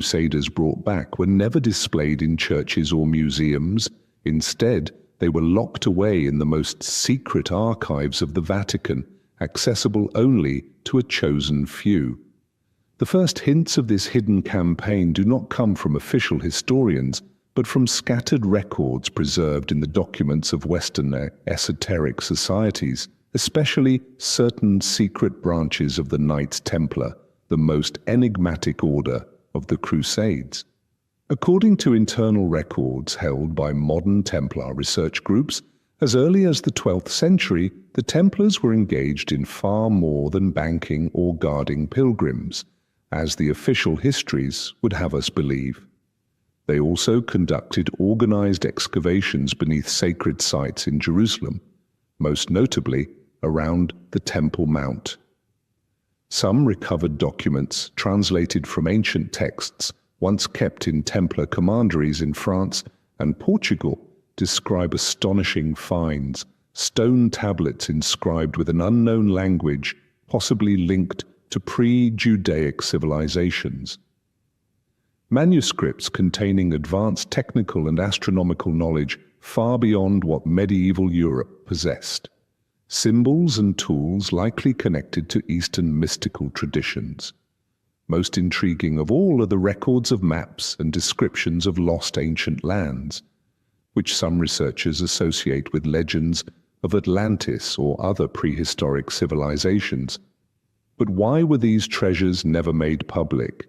Crusaders brought back were never displayed in churches or museums. Instead, they were locked away in the most secret archives of the Vatican, accessible only to a chosen few. The first hints of this hidden campaign do not come from official historians, but from scattered records preserved in the documents of Western esoteric societies, especially certain secret branches of the Knights Templar, the most enigmatic order of the Crusades. According to internal records held by modern Templar research groups, as early as the 12th century, the Templars were engaged in far more than banking or guarding pilgrims, as the official histories would have us believe. They also conducted organized excavations beneath sacred sites in Jerusalem, most notably around the Temple Mount. Some recovered documents, translated from ancient texts once kept in Templar commanderies in France and Portugal, describe astonishing finds, stone tablets inscribed with an unknown language, possibly linked to pre-Judaic civilizations. Manuscripts containing advanced technical and astronomical knowledge far beyond what medieval Europe possessed. Symbols and tools likely connected to Eastern mystical traditions. Most intriguing of all are the records of maps and descriptions of lost ancient lands, which some researchers associate with legends of Atlantis or other prehistoric civilizations. But why were these treasures never made public?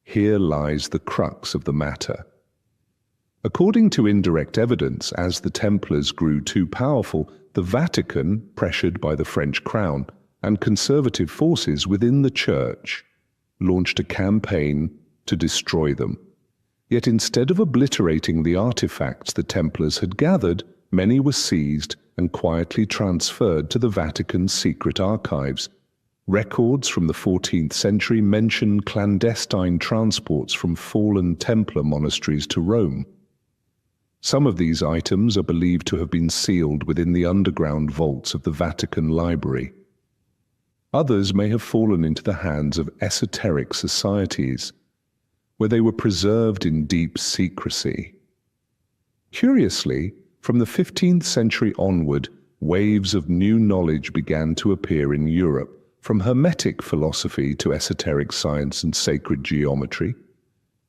Here lies the crux of the matter. According to indirect evidence, as the Templars grew too powerful, the Vatican, pressured by the French crown and conservative forces within the Church, launched a campaign to destroy them. Yet instead of obliterating the artifacts the Templars had gathered, many were seized and quietly transferred to the Vatican's secret archives. Records from the 14th century mention clandestine transports from fallen Templar monasteries to Rome. Some of these items are believed to have been sealed within the underground vaults of the Vatican Library. Others may have fallen into the hands of esoteric societies, where they were preserved in deep secrecy. Curiously, from the 15th century onward, waves of new knowledge began to appear in Europe, from Hermetic philosophy to esoteric science and sacred geometry,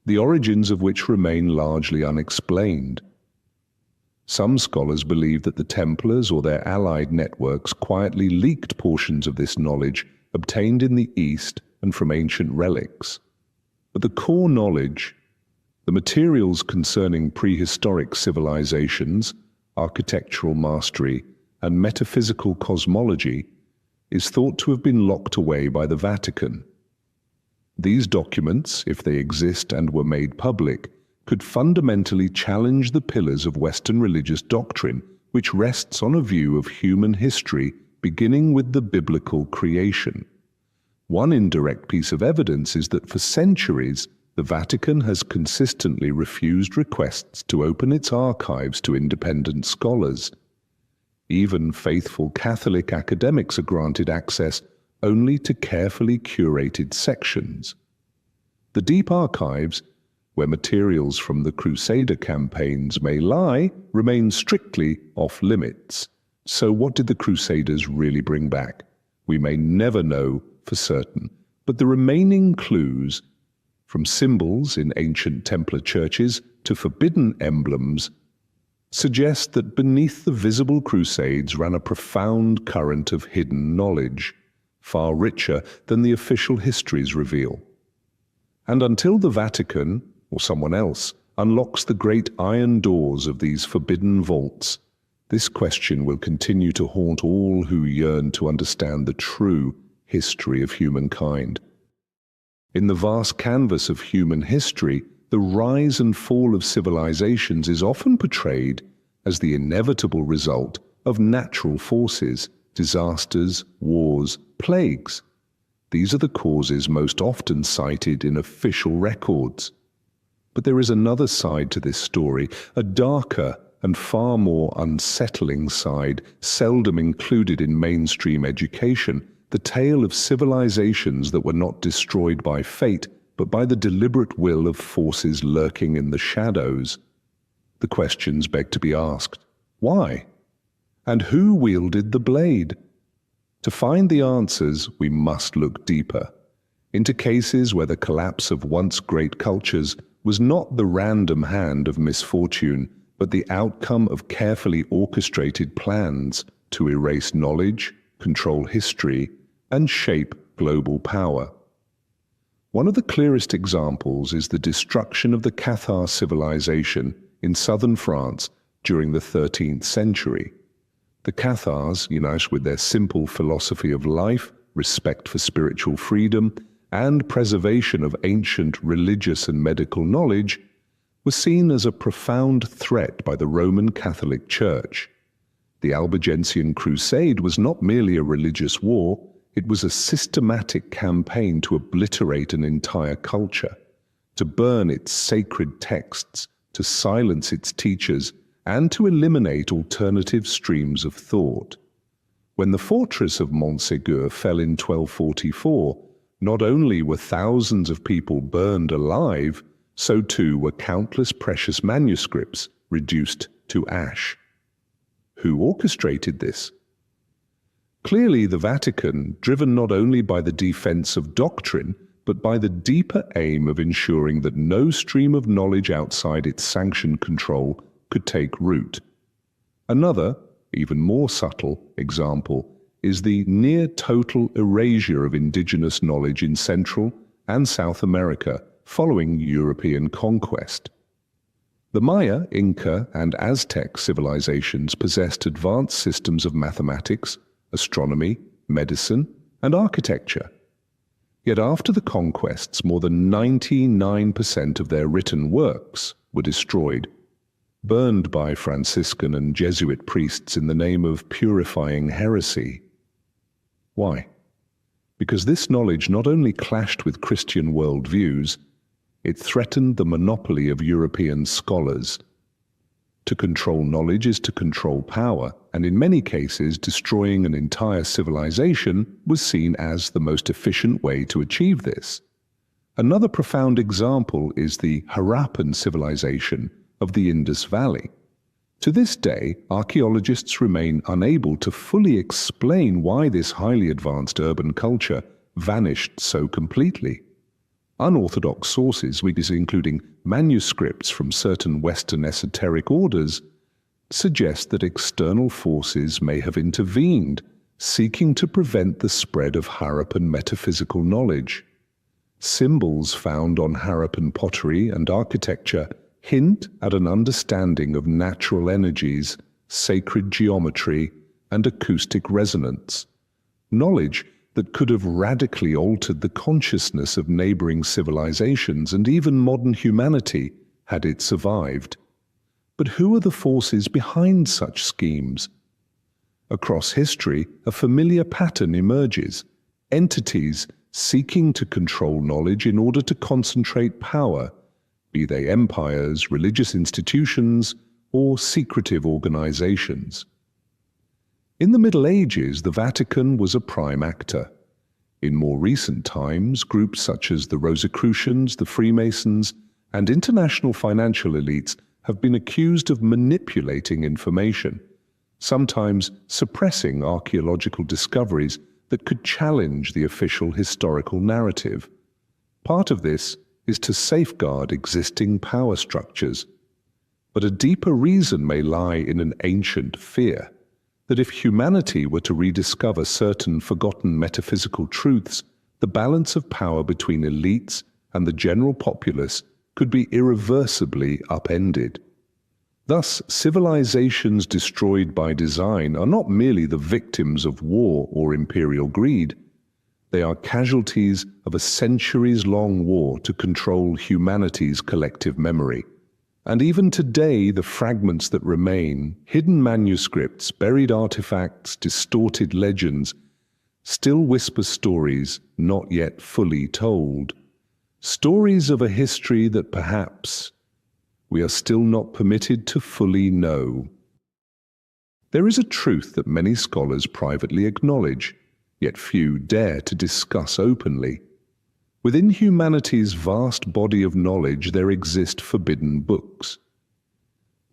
the origins of which remain largely unexplained. Some scholars believe that the Templars or their allied networks quietly leaked portions of this knowledge obtained in the East and from ancient relics. But the core knowledge, the materials concerning prehistoric civilizations, architectural mastery, and metaphysical cosmology, is thought to have been locked away by the Vatican. These documents, if they exist and were made public, could fundamentally challenge the pillars of Western religious doctrine, which rests on a view of human history beginning with the biblical creation. One indirect piece of evidence is that for centuries, the Vatican has consistently refused requests to open its archives to independent scholars. Even faithful Catholic academics are granted access only to carefully curated sections. The deep archives, where materials from the Crusader campaigns may lie, remain strictly off-limits. So what did the Crusaders really bring back? We may never know for certain, but the remaining clues, from symbols in ancient Templar churches to forbidden emblems, suggest that beneath the visible Crusades ran a profound current of hidden knowledge, far richer than the official histories reveal. And until the Vatican, or someone else, unlocks the great iron doors of these forbidden vaults, this question will continue to haunt all who yearn to understand the true history of humankind. In the vast canvas of human history, the rise and fall of civilizations is often portrayed as the inevitable result of natural forces, disasters, wars, plagues. These are the causes most often cited in official records. But there is another side to this story, a darker and far more unsettling side, seldom included in mainstream education, the tale of civilizations that were not destroyed by fate, but by the deliberate will of forces lurking in the shadows. The questions beg to be asked. Why? And who wielded the blade? To find the answers, we must look deeper, into cases where the collapse of once great cultures was not the random hand of misfortune, but the outcome of carefully orchestrated plans to erase knowledge, control history, and shape global power. One of the clearest examples is the destruction of the Cathar civilization in southern France during the 13th century. The Cathars, united with their simple philosophy of life, respect for spiritual freedom, and preservation of ancient religious and medical knowledge, were seen as a profound threat by the Roman Catholic Church. The Albigensian Crusade was not merely a religious war, it was a systematic campaign to obliterate an entire culture, to burn its sacred texts, to silence its teachers, and to eliminate alternative streams of thought. When the fortress of Montségur fell in 1244, not only were thousands of people burned alive, so too were countless precious manuscripts reduced to ash. Who orchestrated this? Clearly, the Vatican, driven not only by the defense of doctrine, but by the deeper aim of ensuring that no stream of knowledge outside its sanctioned control could take root. Another, even more subtle, example is the near-total erasure of indigenous knowledge in Central and South America following European conquest. The Maya, Inca, and Aztec civilizations possessed advanced systems of mathematics, astronomy, medicine, and architecture. Yet after the conquests, more than 99% of their written works were destroyed, burned by Franciscan and Jesuit priests in the name of purifying heresy. Why? Because this knowledge not only clashed with Christian worldviews, it threatened the monopoly of European scholars. To control knowledge is to control power, and in many cases destroying an entire civilization was seen as the most efficient way to achieve this. Another profound example is the Harappan civilization of the Indus Valley. To this day, archaeologists remain unable to fully explain why this highly advanced urban culture vanished so completely. Unorthodox sources, including manuscripts from certain Western esoteric orders, suggest that external forces may have intervened, seeking to prevent the spread of Harappan metaphysical knowledge. Symbols found on Harappan pottery and architecture hint at an understanding of natural energies, sacred geometry, and acoustic resonance, knowledge that could have radically altered the consciousness of neighboring civilizations and even modern humanity had it survived. But who are the forces behind such schemes? Across history, a familiar pattern emerges: entities seeking to control knowledge in order to concentrate power, be they empires, religious institutions, or secretive organizations. In the Middle Ages, the Vatican was a prime actor. In more recent times, groups such as the Rosicrucians, the Freemasons, and international financial elites have been accused of manipulating information, sometimes suppressing archaeological discoveries that could challenge the official historical narrative. Part of this is to safeguard existing power structures. But a deeper reason may lie in an ancient fear that if humanity were to rediscover certain forgotten metaphysical truths, the balance of power between elites and the general populace could be irreversibly upended. Thus, civilizations destroyed by design are not merely the victims of war or imperial greed. They are casualties of a centuries-long war to control humanity's collective memory. And even today, the fragments that remain, hidden manuscripts, buried artifacts, distorted legends, still whisper stories not yet fully told. Stories of a history that perhaps we are still not permitted to fully know. There is a truth that many scholars privately acknowledge, yet few dare to discuss openly. Within humanity's vast body of knowledge there exist forbidden books.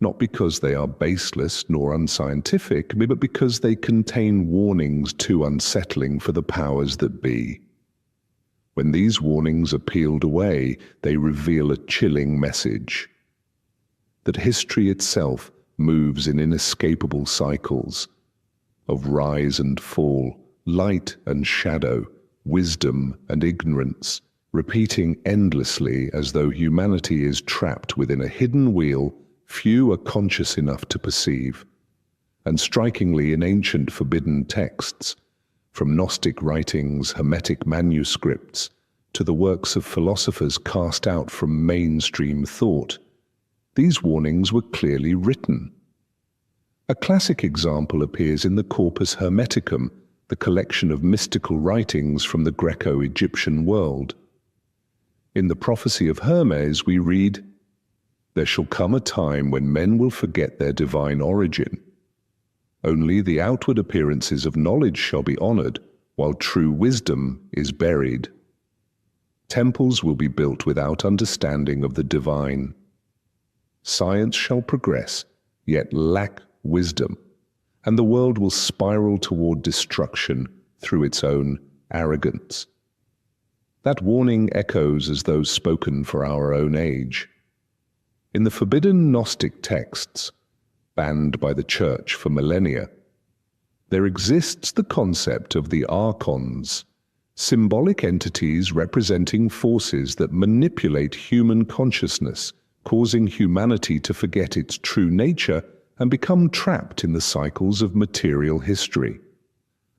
Not because they are baseless nor unscientific, but because they contain warnings too unsettling for the powers that be. When these warnings are peeled away, they reveal a chilling message: that history itself moves in inescapable cycles of rise and fall, light and shadow, wisdom and ignorance, repeating endlessly as though humanity is trapped within a hidden wheel few are conscious enough to perceive. And strikingly, in ancient forbidden texts, from Gnostic writings, Hermetic manuscripts, to the works of philosophers cast out from mainstream thought, these warnings were clearly written. A classic example appears in the Corpus Hermeticum, the collection of mystical writings from the Greco-Egyptian world. In the prophecy of Hermes we read, "There shall come a time when men will forget their divine origin. Only the outward appearances of knowledge shall be honored, while true wisdom is buried. Temples will be built without understanding of the divine. Science shall progress, yet lack wisdom, and the world will spiral toward destruction through its own arrogance." That warning echoes as though spoken for our own age. In the forbidden Gnostic texts, banned by the Church for millennia, there exists the concept of the archons, symbolic entities representing forces that manipulate human consciousness, causing humanity to forget its true nature and become trapped in the cycles of material history.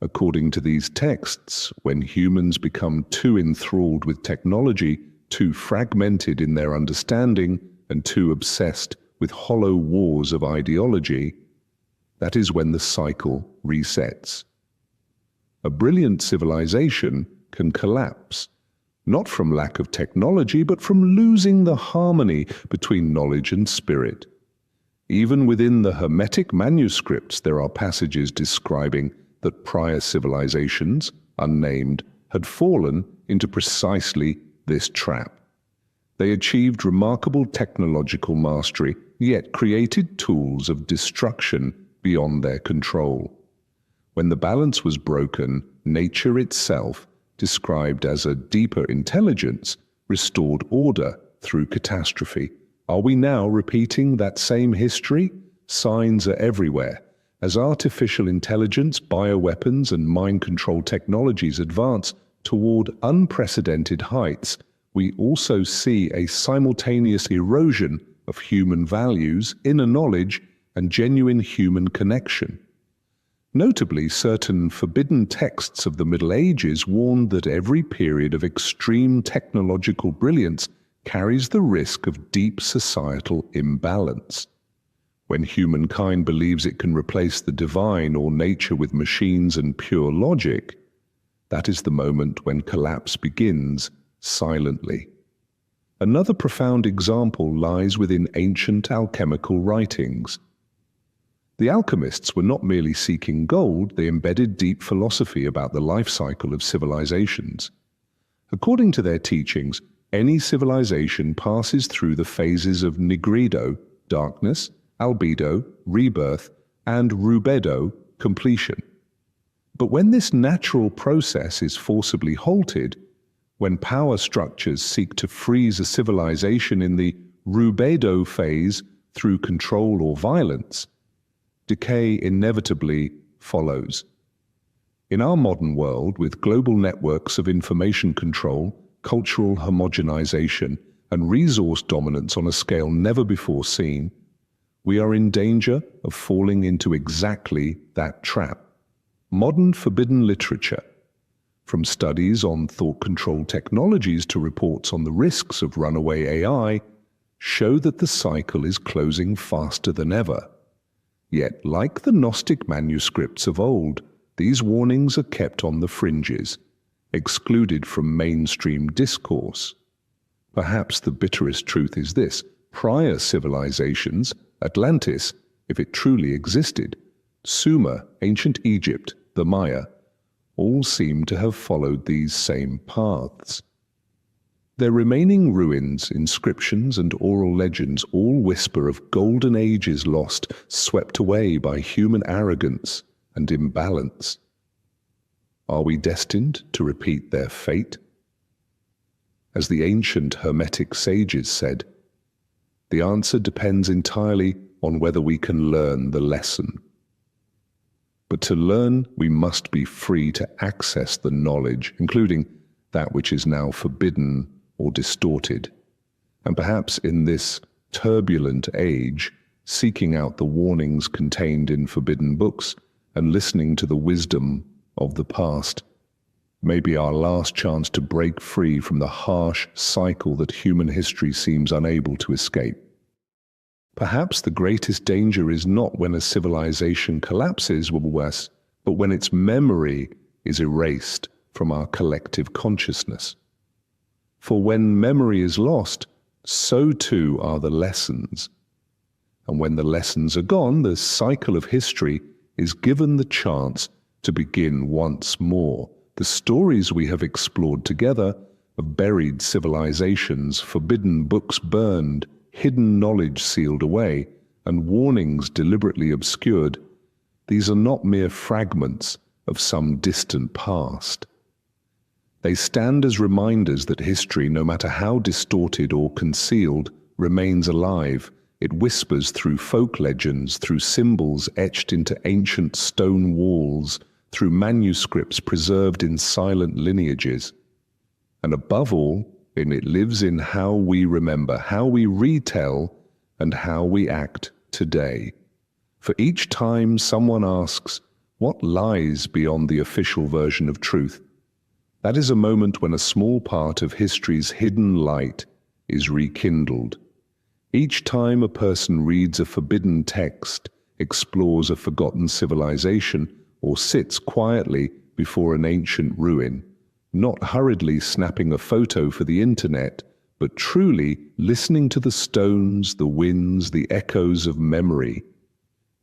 According to these texts, when humans become too enthralled with technology, too fragmented in their understanding, and too obsessed with hollow wars of ideology, that is when the cycle resets. A brilliant civilization can collapse, not from lack of technology, but from losing the harmony between knowledge and spirit. Even within the Hermetic manuscripts, there are passages describing that prior civilizations, unnamed, had fallen into precisely this trap. They achieved remarkable technological mastery, yet created tools of destruction beyond their control. When the balance was broken, nature itself, described as a deeper intelligence, restored order through catastrophe. Are we now repeating that same history? Signs are everywhere. As artificial intelligence, bioweapons, and mind control technologies advance toward unprecedented heights, we also see a simultaneous erosion of human values, inner knowledge, and genuine human connection. Notably, certain forbidden texts of the Middle Ages warned that every period of extreme technological brilliance carries the risk of deep societal imbalance. When humankind believes it can replace the divine or nature with machines and pure logic, that is the moment when collapse begins silently. Another profound example lies within ancient alchemical writings. The alchemists were not merely seeking gold, they embedded deep philosophy about the life cycle of civilizations. According to their teachings, any civilization passes through the phases of nigredo, darkness, albedo, rebirth, and rubedo, completion. But when this natural process is forcibly halted, when power structures seek to freeze a civilization in the rubedo phase through control or violence, decay inevitably follows. In our modern world, with global networks of information control, cultural homogenization, and resource dominance on a scale never before seen, we are in danger of falling into exactly that trap. Modern forbidden literature, from studies on thought control technologies to reports on the risks of runaway AI, show that the cycle is closing faster than ever. Yet, like the Gnostic manuscripts of old, these warnings are kept on the fringes, excluded from mainstream discourse. Perhaps the bitterest truth is this: prior civilizations, Atlantis, if it truly existed, Sumer, ancient Egypt, the Maya, all seem to have followed these same paths. Their remaining ruins, inscriptions, and oral legends all whisper of golden ages lost, swept away by human arrogance and imbalance. Are we destined to repeat their fate? As the ancient Hermetic sages said, the answer depends entirely on whether we can learn the lesson. But to learn, we must be free to access the knowledge, including that which is now forbidden or distorted. And perhaps in this turbulent age, seeking out the warnings contained in forbidden books and listening to the wisdom of the past may be our last chance to break free from the harsh cycle that human history seems unable to escape. Perhaps the greatest danger is not when a civilization collapses, but when its memory is erased from our collective consciousness. For when memory is lost, so too are the lessons. And when the lessons are gone, the cycle of history is given the chance to begin once more. The stories we have explored together of buried civilizations, forbidden books burned, hidden knowledge sealed away, and warnings deliberately obscured, these are not mere fragments of some distant past. They stand as reminders that history, no matter how distorted or concealed, remains alive. It whispers through folk legends, through symbols etched into ancient stone walls, through manuscripts preserved in silent lineages. And above all, it lives in how we remember, how we retell, and how we act today. For each time someone asks, what lies beyond the official version of truth? That is a moment when a small part of history's hidden light is rekindled. Each time a person reads a forbidden text, explores a forgotten civilization, or sits quietly before an ancient ruin, not hurriedly snapping a photo for the internet, but truly listening to the stones, the winds, the echoes of memory.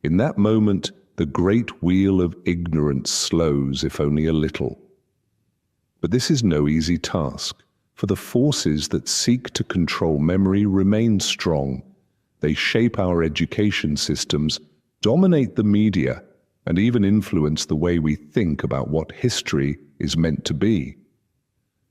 In that moment, the great wheel of ignorance slows, if only a little. But this is no easy task, for the forces that seek to control memory remain strong. They shape our education systems, dominate the media, and even influence the way we think about what history is meant to be.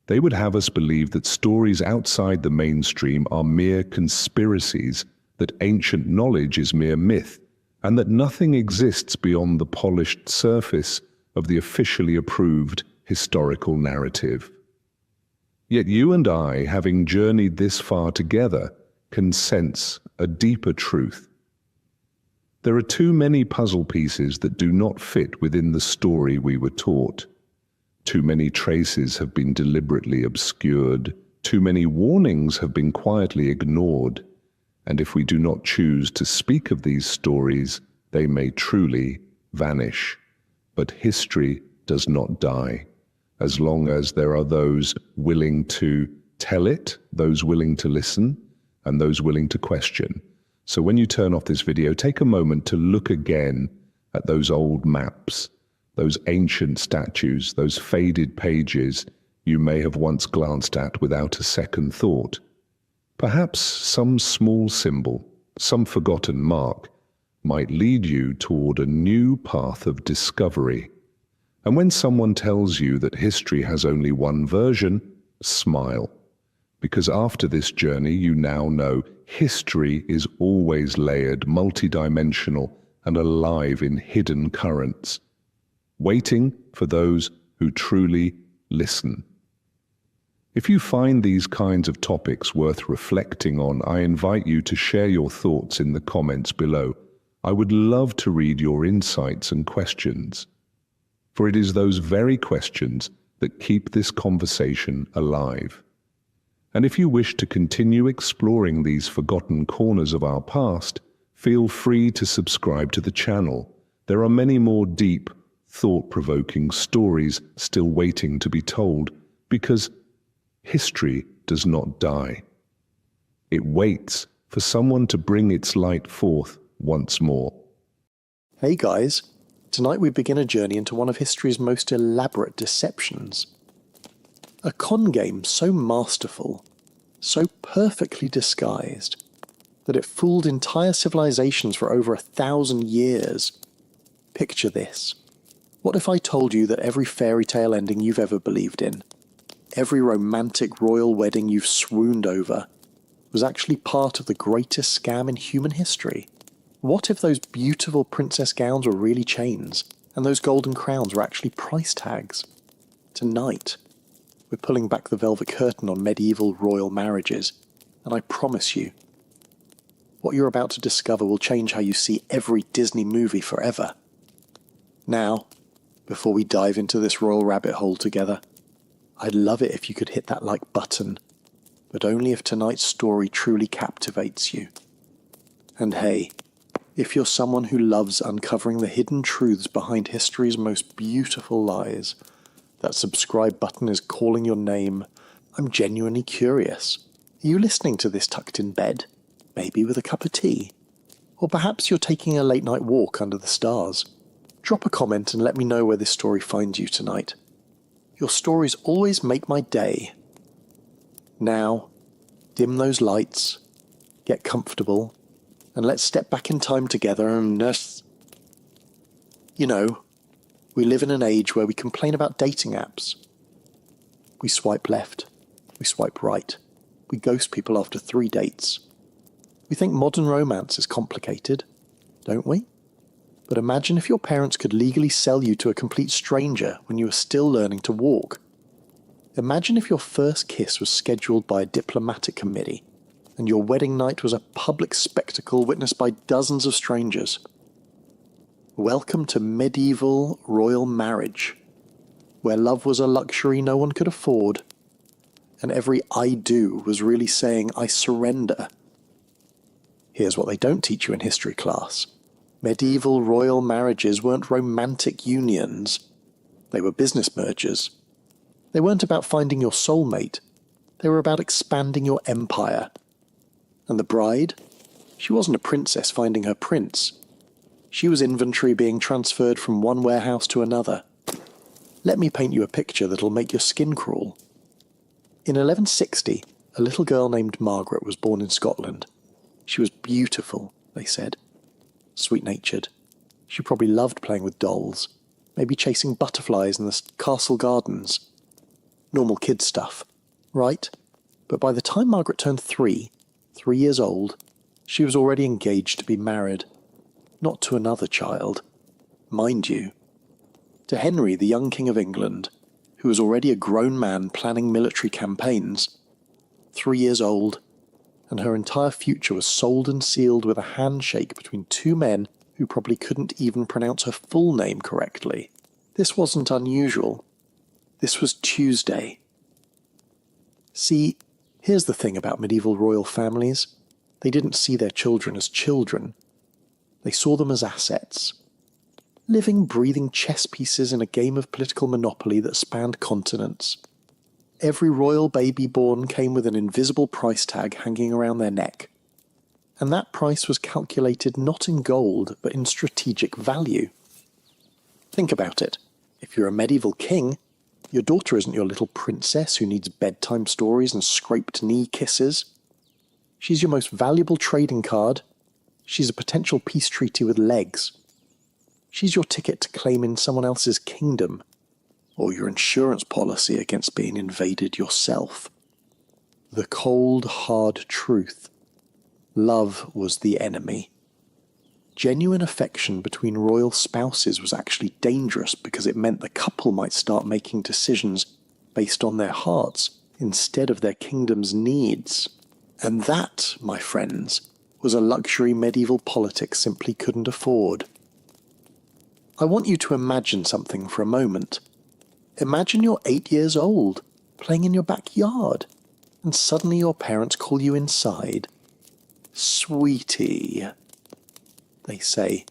They would have us believe that stories outside the mainstream are mere conspiracies, that ancient knowledge is mere myth, and that nothing exists beyond the polished surface of the officially approved historical narrative. Yet you and I, having journeyed this far together, can sense a deeper truth. There are too many puzzle pieces that do not fit within the story we were taught. Too many traces have been deliberately obscured. Too many warnings have been quietly ignored. And if we do not choose to speak of these stories, they may truly vanish. But history does not die, as long as there are those willing to tell it, those willing to listen, and those willing to question. So when you turn off this video, take a moment to look again at those old maps, those ancient statues, those faded pages you may have once glanced at without a second thought. Perhaps some small symbol, some forgotten mark, might lead you toward a new path of discovery. And when someone tells you that history has only one version, smile. Because after this journey, you now know history is always layered, multidimensional, and alive in hidden currents, waiting for those who truly listen. If you find these kinds of topics worth reflecting on, I invite you to share your thoughts in the comments below. I would love to read your insights and questions. For it is those very questions that keep this conversation alive. And if you wish to continue exploring these forgotten corners of our past, feel free to subscribe to the channel. There are many more deep, thought-provoking stories still waiting to be told, because history does not die. It waits for someone to bring its light forth once more. Hey guys! Tonight we begin a journey into one of history's most elaborate deceptions. A con game so masterful so perfectly disguised that it fooled entire civilizations for over 1,000 years. Picture this. What if I told you that every fairy tale ending you've ever believed in, every romantic royal wedding you've swooned over, was actually part of the greatest scam in human history? What if those beautiful princess gowns were really chains, and those golden crowns were actually price tags? Tonight, we're pulling back the velvet curtain on medieval royal marriages, and I promise you, what you're about to discover will change how you see every Disney movie forever. Now, before we dive into this royal rabbit hole together, I'd love it if you could hit that like button, but only if tonight's story truly captivates you. And hey, if you're someone who loves uncovering the hidden truths behind history's most beautiful lies, that subscribe button is calling your name. I'm genuinely curious. Are you listening to this tucked in bed? Maybe with a cup of tea? Or perhaps you're taking a late night walk under the stars? Drop a comment and let me know where this story finds you tonight. Your stories always make my day. Now, dim those lights, get comfortable, and let's step back in time together and... You know, we live in an age where we complain about dating apps. We swipe left, we swipe right, we ghost people after 3 dates. We think modern romance is complicated, don't we? But imagine if your parents could legally sell you to a complete stranger when you were still learning to walk. Imagine if your first kiss was scheduled by a diplomatic committee, and your wedding night was a public spectacle witnessed by dozens of strangers. Welcome to medieval royal marriage, where love was a luxury no one could afford, and every I do was really saying I surrender. Here's what they don't teach you in history class. Medieval royal marriages weren't romantic unions. They were business mergers. They weren't about finding your soulmate. They were about expanding your empire. And the bride? She wasn't a princess finding her prince. She was inventory being transferred from one warehouse to another. Let me paint you a picture that'll make your skin crawl. In 1160, a little girl named Margaret was born in Scotland. She was beautiful, they said. Sweet-natured. She probably loved playing with dolls, maybe chasing butterflies in the castle gardens. Normal kid stuff, right? But by the time Margaret turned 3 years old, she was already engaged to be married. Not to another child, mind you. To Henry, the young King of England, who was already a grown man planning military campaigns. 3 years old, and her entire future was sold and sealed with a handshake between 2 men who probably couldn't even pronounce her full name correctly. This wasn't unusual. This was Tuesday. See, here's the thing about medieval royal families. They didn't see their children as children. They saw them as assets. Living, breathing chess pieces in a game of political monopoly that spanned continents. Every royal baby born came with an invisible price tag hanging around their neck. And that price was calculated not in gold, but in strategic value. Think about it. If you're a medieval king, your daughter isn't your little princess who needs bedtime stories and scraped knee kisses. She's your most valuable trading card. She's a potential peace treaty with legs. She's your ticket to claim in someone else's kingdom, or your insurance policy against being invaded yourself. The cold, hard truth. Love was the enemy. Genuine affection between royal spouses was actually dangerous because it meant the couple might start making decisions based on their hearts instead of their kingdom's needs. And that, my friends, was a luxury medieval politics simply couldn't afford. I want you to imagine something for a moment. Imagine you're 8 years old, playing in your backyard, and suddenly your parents call you inside. Sweetie, they say,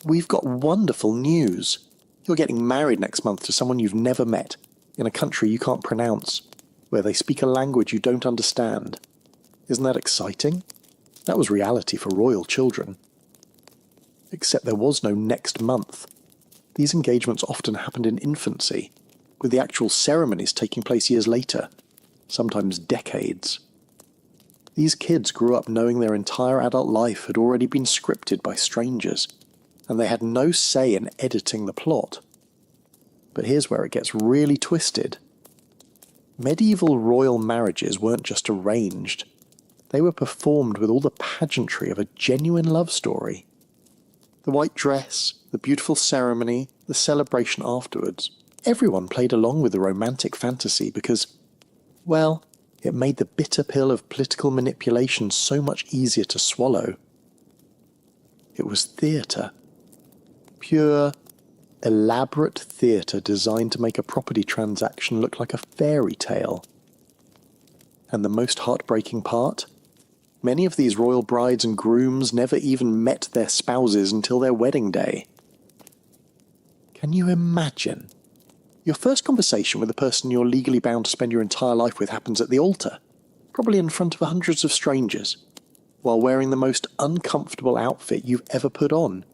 we've got wonderful news. You're getting married next month to someone you've never met, in a country you can't pronounce, where they speak a language you don't understand. Isn't that exciting? That was reality for royal children. Except there was no next month. These engagements often happened in infancy, with the actual ceremonies taking place years later, sometimes decades. These kids grew up knowing their entire adult life had already been scripted by strangers, and they had no say in editing the plot. But here's where it gets really twisted. Medieval royal marriages weren't just arranged. They were performed with all the pageantry of a genuine love story. The white dress, the beautiful ceremony, the celebration afterwards. Everyone played along with the romantic fantasy because, well, it made the bitter pill of political manipulation so much easier to swallow. It was theatre. Pure, elaborate theatre designed to make a property transaction look like a fairy tale. And the most heartbreaking part? Many of these royal brides and grooms never even met their spouses until their wedding day. Can you imagine? Your first conversation with the person you're legally bound to spend your entire life with happens at the altar, probably in front of hundreds of strangers, while wearing the most uncomfortable outfit you've ever put on.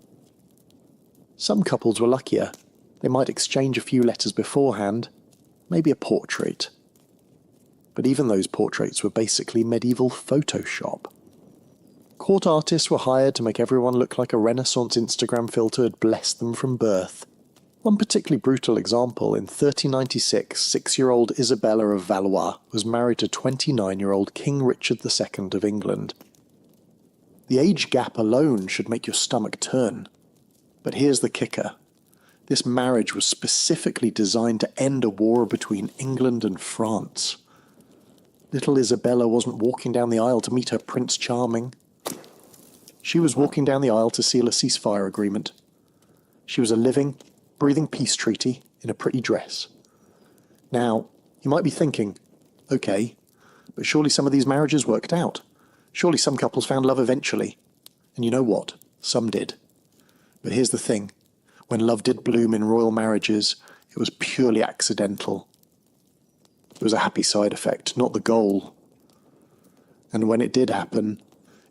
Some couples were luckier. They might exchange a few letters beforehand, maybe a portrait. But even those portraits were basically medieval Photoshop. Court artists were hired to make everyone look like a Renaissance Instagram filter had blessed them from birth. One particularly brutal example, in 1396, 6-year-old Isabella of Valois was married to 29-year-old King Richard II of England. The age gap alone should make your stomach turn. But here's the kicker. This marriage was specifically designed to end a war between England and France. Little Isabella wasn't walking down the aisle to meet her Prince Charming. She was walking down the aisle to seal a ceasefire agreement. She was a living, breathing peace treaty in a pretty dress. Now, you might be thinking, okay, but surely some of these marriages worked out. Surely some couples found love eventually. And you know what? Some did. But here's the thing. When love did bloom in royal marriages, it was purely accidental. It was a happy side effect, not the goal. And when it did happen,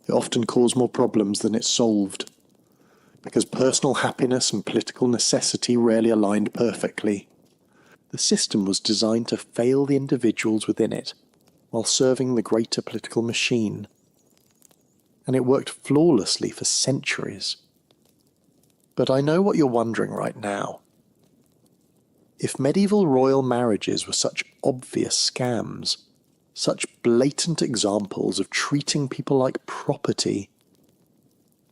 it often caused more problems than it solved. Because personal happiness and political necessity rarely aligned perfectly. The system was designed to fail the individuals within it, while serving the greater political machine. And it worked flawlessly for centuries. But I know what you're wondering right now. If medieval royal marriages were such obvious scams, such blatant examples of treating people like property,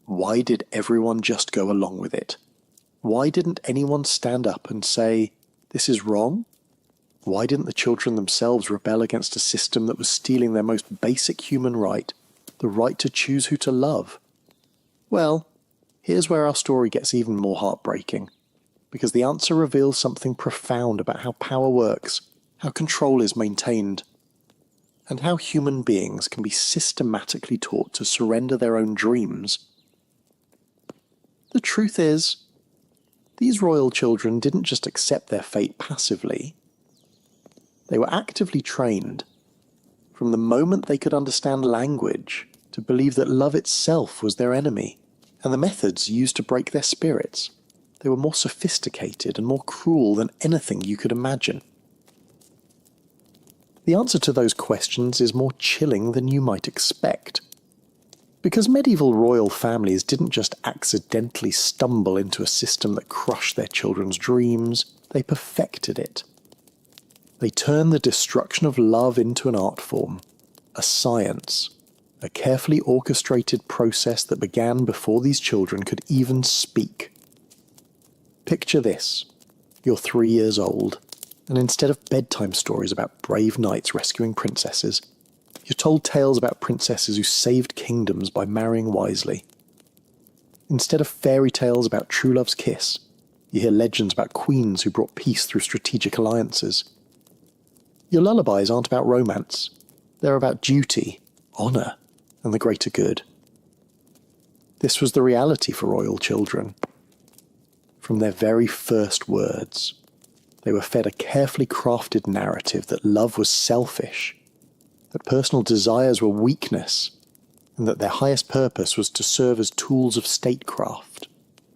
why did everyone just go along with it? Why didn't anyone stand up and say, this is wrong? Why didn't the children themselves rebel against a system that was stealing their most basic human right, the right to choose who to love? Well, here's where our story gets even more heartbreaking, because the answer reveals something profound about how power works, how control is maintained, and how human beings can be systematically taught to surrender their own dreams. The truth is, these royal children didn't just accept their fate passively. They were actively trained, from the moment they could understand language, to believe that love itself was their enemy, and the methods used to break their spirits. They were more sophisticated and more cruel than anything you could imagine. The answer to those questions is more chilling than you might expect. Because medieval royal families didn't just accidentally stumble into a system that crushed their children's dreams, they perfected it. They turned the destruction of love into an art form, a science, a carefully orchestrated process that began before these children could even speak. Picture this. You're 3 years old, and instead of bedtime stories about brave knights rescuing princesses, you're told tales about princesses who saved kingdoms by marrying wisely. Instead of fairy tales about true love's kiss, you hear legends about queens who brought peace through strategic alliances. Your lullabies aren't about romance. They're about duty, honour, and the greater good. This was the reality for royal children. From their very first words, they were fed a carefully crafted narrative that love was selfish, that personal desires were weakness, and that their highest purpose was to serve as tools of statecraft.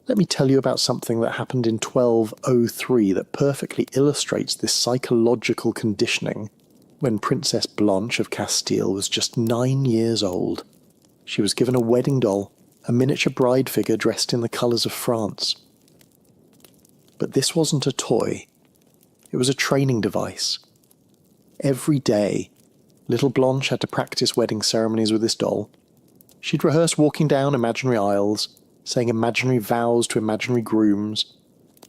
Let me tell you about something that happened in 1203 that perfectly illustrates this psychological conditioning when Princess Blanche of Castile was just 9 years old. She was given a wedding doll, a miniature bride figure dressed in the colours of France. But this wasn't a toy. It was a training device. Every day, little Blanche had to practice wedding ceremonies with this doll. She'd rehearse walking down imaginary aisles, saying imaginary vows to imaginary grooms.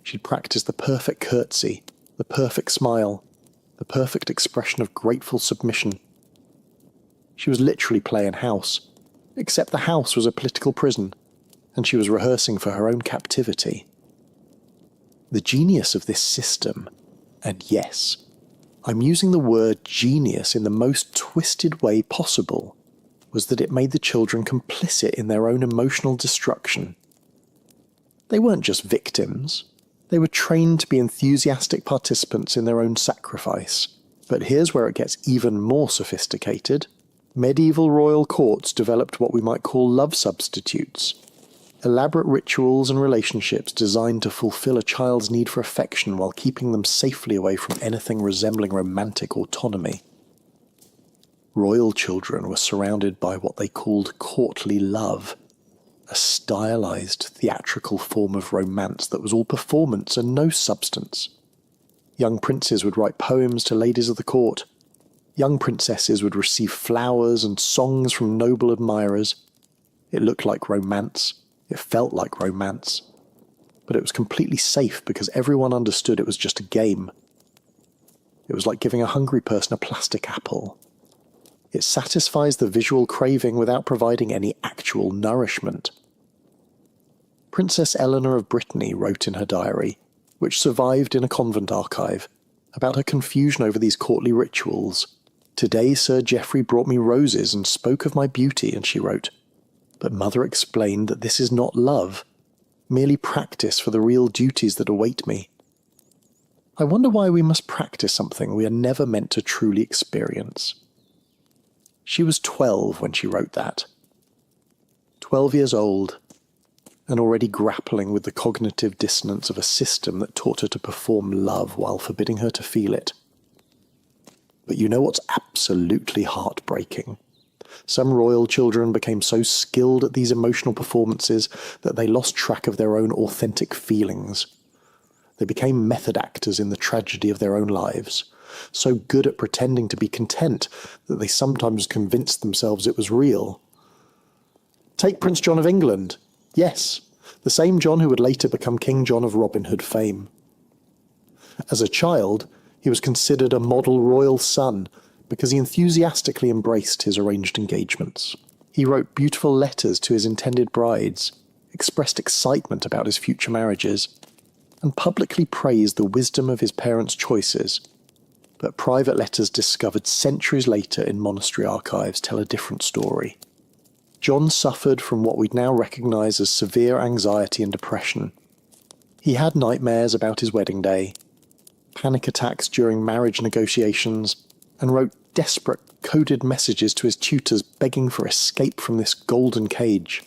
She'd practice the perfect curtsy, the perfect smile, the perfect expression of grateful submission. She was literally playing house, except the house was a political prison, and she was rehearsing for her own captivity. The genius of this system, and yes, I'm using the word genius in the most twisted way possible, was that it made the children complicit in their own emotional destruction. They weren't just victims. They were trained to be enthusiastic participants in their own sacrifice. But here's where it gets even more sophisticated. Medieval royal courts developed what we might call love substitutes. Elaborate rituals and relationships designed to fulfill a child's need for affection while keeping them safely away from anything resembling romantic autonomy. Royal children were surrounded by what they called courtly love, a stylized, theatrical form of romance that was all performance and no substance. Young princes would write poems to ladies of the court. Young princesses would receive flowers and songs from noble admirers. It looked like romance. It felt like romance. But it was completely safe because everyone understood it was just a game. It was like giving a hungry person a plastic apple. It satisfies the visual craving without providing any actual nourishment. Princess Eleanor of Brittany wrote in her diary, which survived in a convent archive, about her confusion over these courtly rituals. "Today Sir Geoffrey brought me roses and spoke of my beauty," and she wrote, "but mother explained that this is not love, merely practice for the real duties that await me." I wonder why we must practice something we are never meant to truly experience. She was 12 when she wrote that. 12 years old, and already grappling with the cognitive dissonance of a system that taught her to perform love while forbidding her to feel it. But you know what's absolutely heartbreaking? Some royal children became so skilled at these emotional performances that they lost track of their own authentic feelings. They became method actors in the tragedy of their own lives, so good at pretending to be content that they sometimes convinced themselves it was real. Take Prince John of England. Yes, the same John who would later become King John of Robin Hood fame. As a child, he was considered a model royal son because he enthusiastically embraced his arranged engagements. He wrote beautiful letters to his intended brides, expressed excitement about his future marriages, and publicly praised the wisdom of his parents' choices. But private letters discovered centuries later in monastery archives tell a different story. John suffered from what we'd now recognise as severe anxiety and depression. He had nightmares about his wedding day, panic attacks during marriage negotiations, and wrote desperate, coded messages to his tutors begging for escape from this golden cage.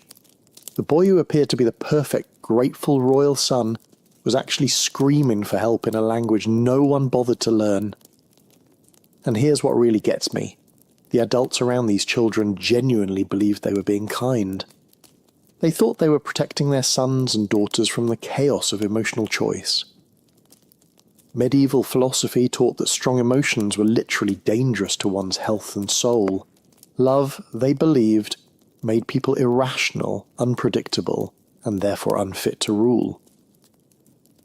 The boy who appeared to be the perfect, grateful royal son was actually screaming for help in a language no one bothered to learn. And here's what really gets me. The adults around these children genuinely believed they were being kind. They thought they were protecting their sons and daughters from the chaos of emotional choice. Medieval philosophy taught that strong emotions were literally dangerous to one's health and soul. Love, they believed, made people irrational, unpredictable, and therefore unfit to rule.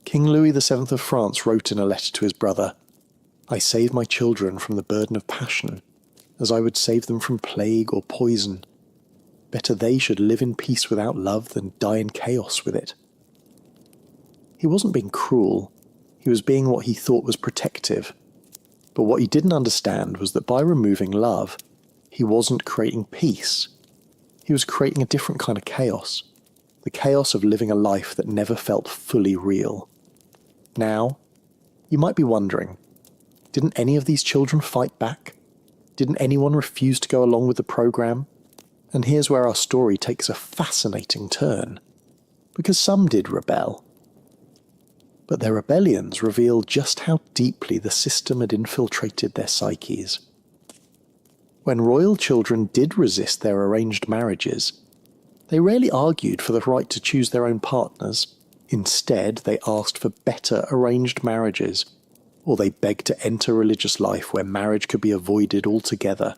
King Louis VII of France wrote in a letter to his brother, "I save my children from the burden of passion, as I would save them from plague or poison. Better they should live in peace without love than die in chaos with it." He wasn't being cruel. He was being what he thought was protective. But what he didn't understand was that by removing love, he wasn't creating peace. He was creating a different kind of chaos. The chaos of living a life that never felt fully real. Now, you might be wondering, didn't any of these children fight back? Didn't anyone refuse to go along with the program? And here's where our story takes a fascinating turn. Because some did rebel. But their rebellions revealed just how deeply the system had infiltrated their psyches. When royal children did resist their arranged marriages, they rarely argued for the right to choose their own partners. Instead, they asked for better arranged marriages, or they begged to enter religious life where marriage could be avoided altogether.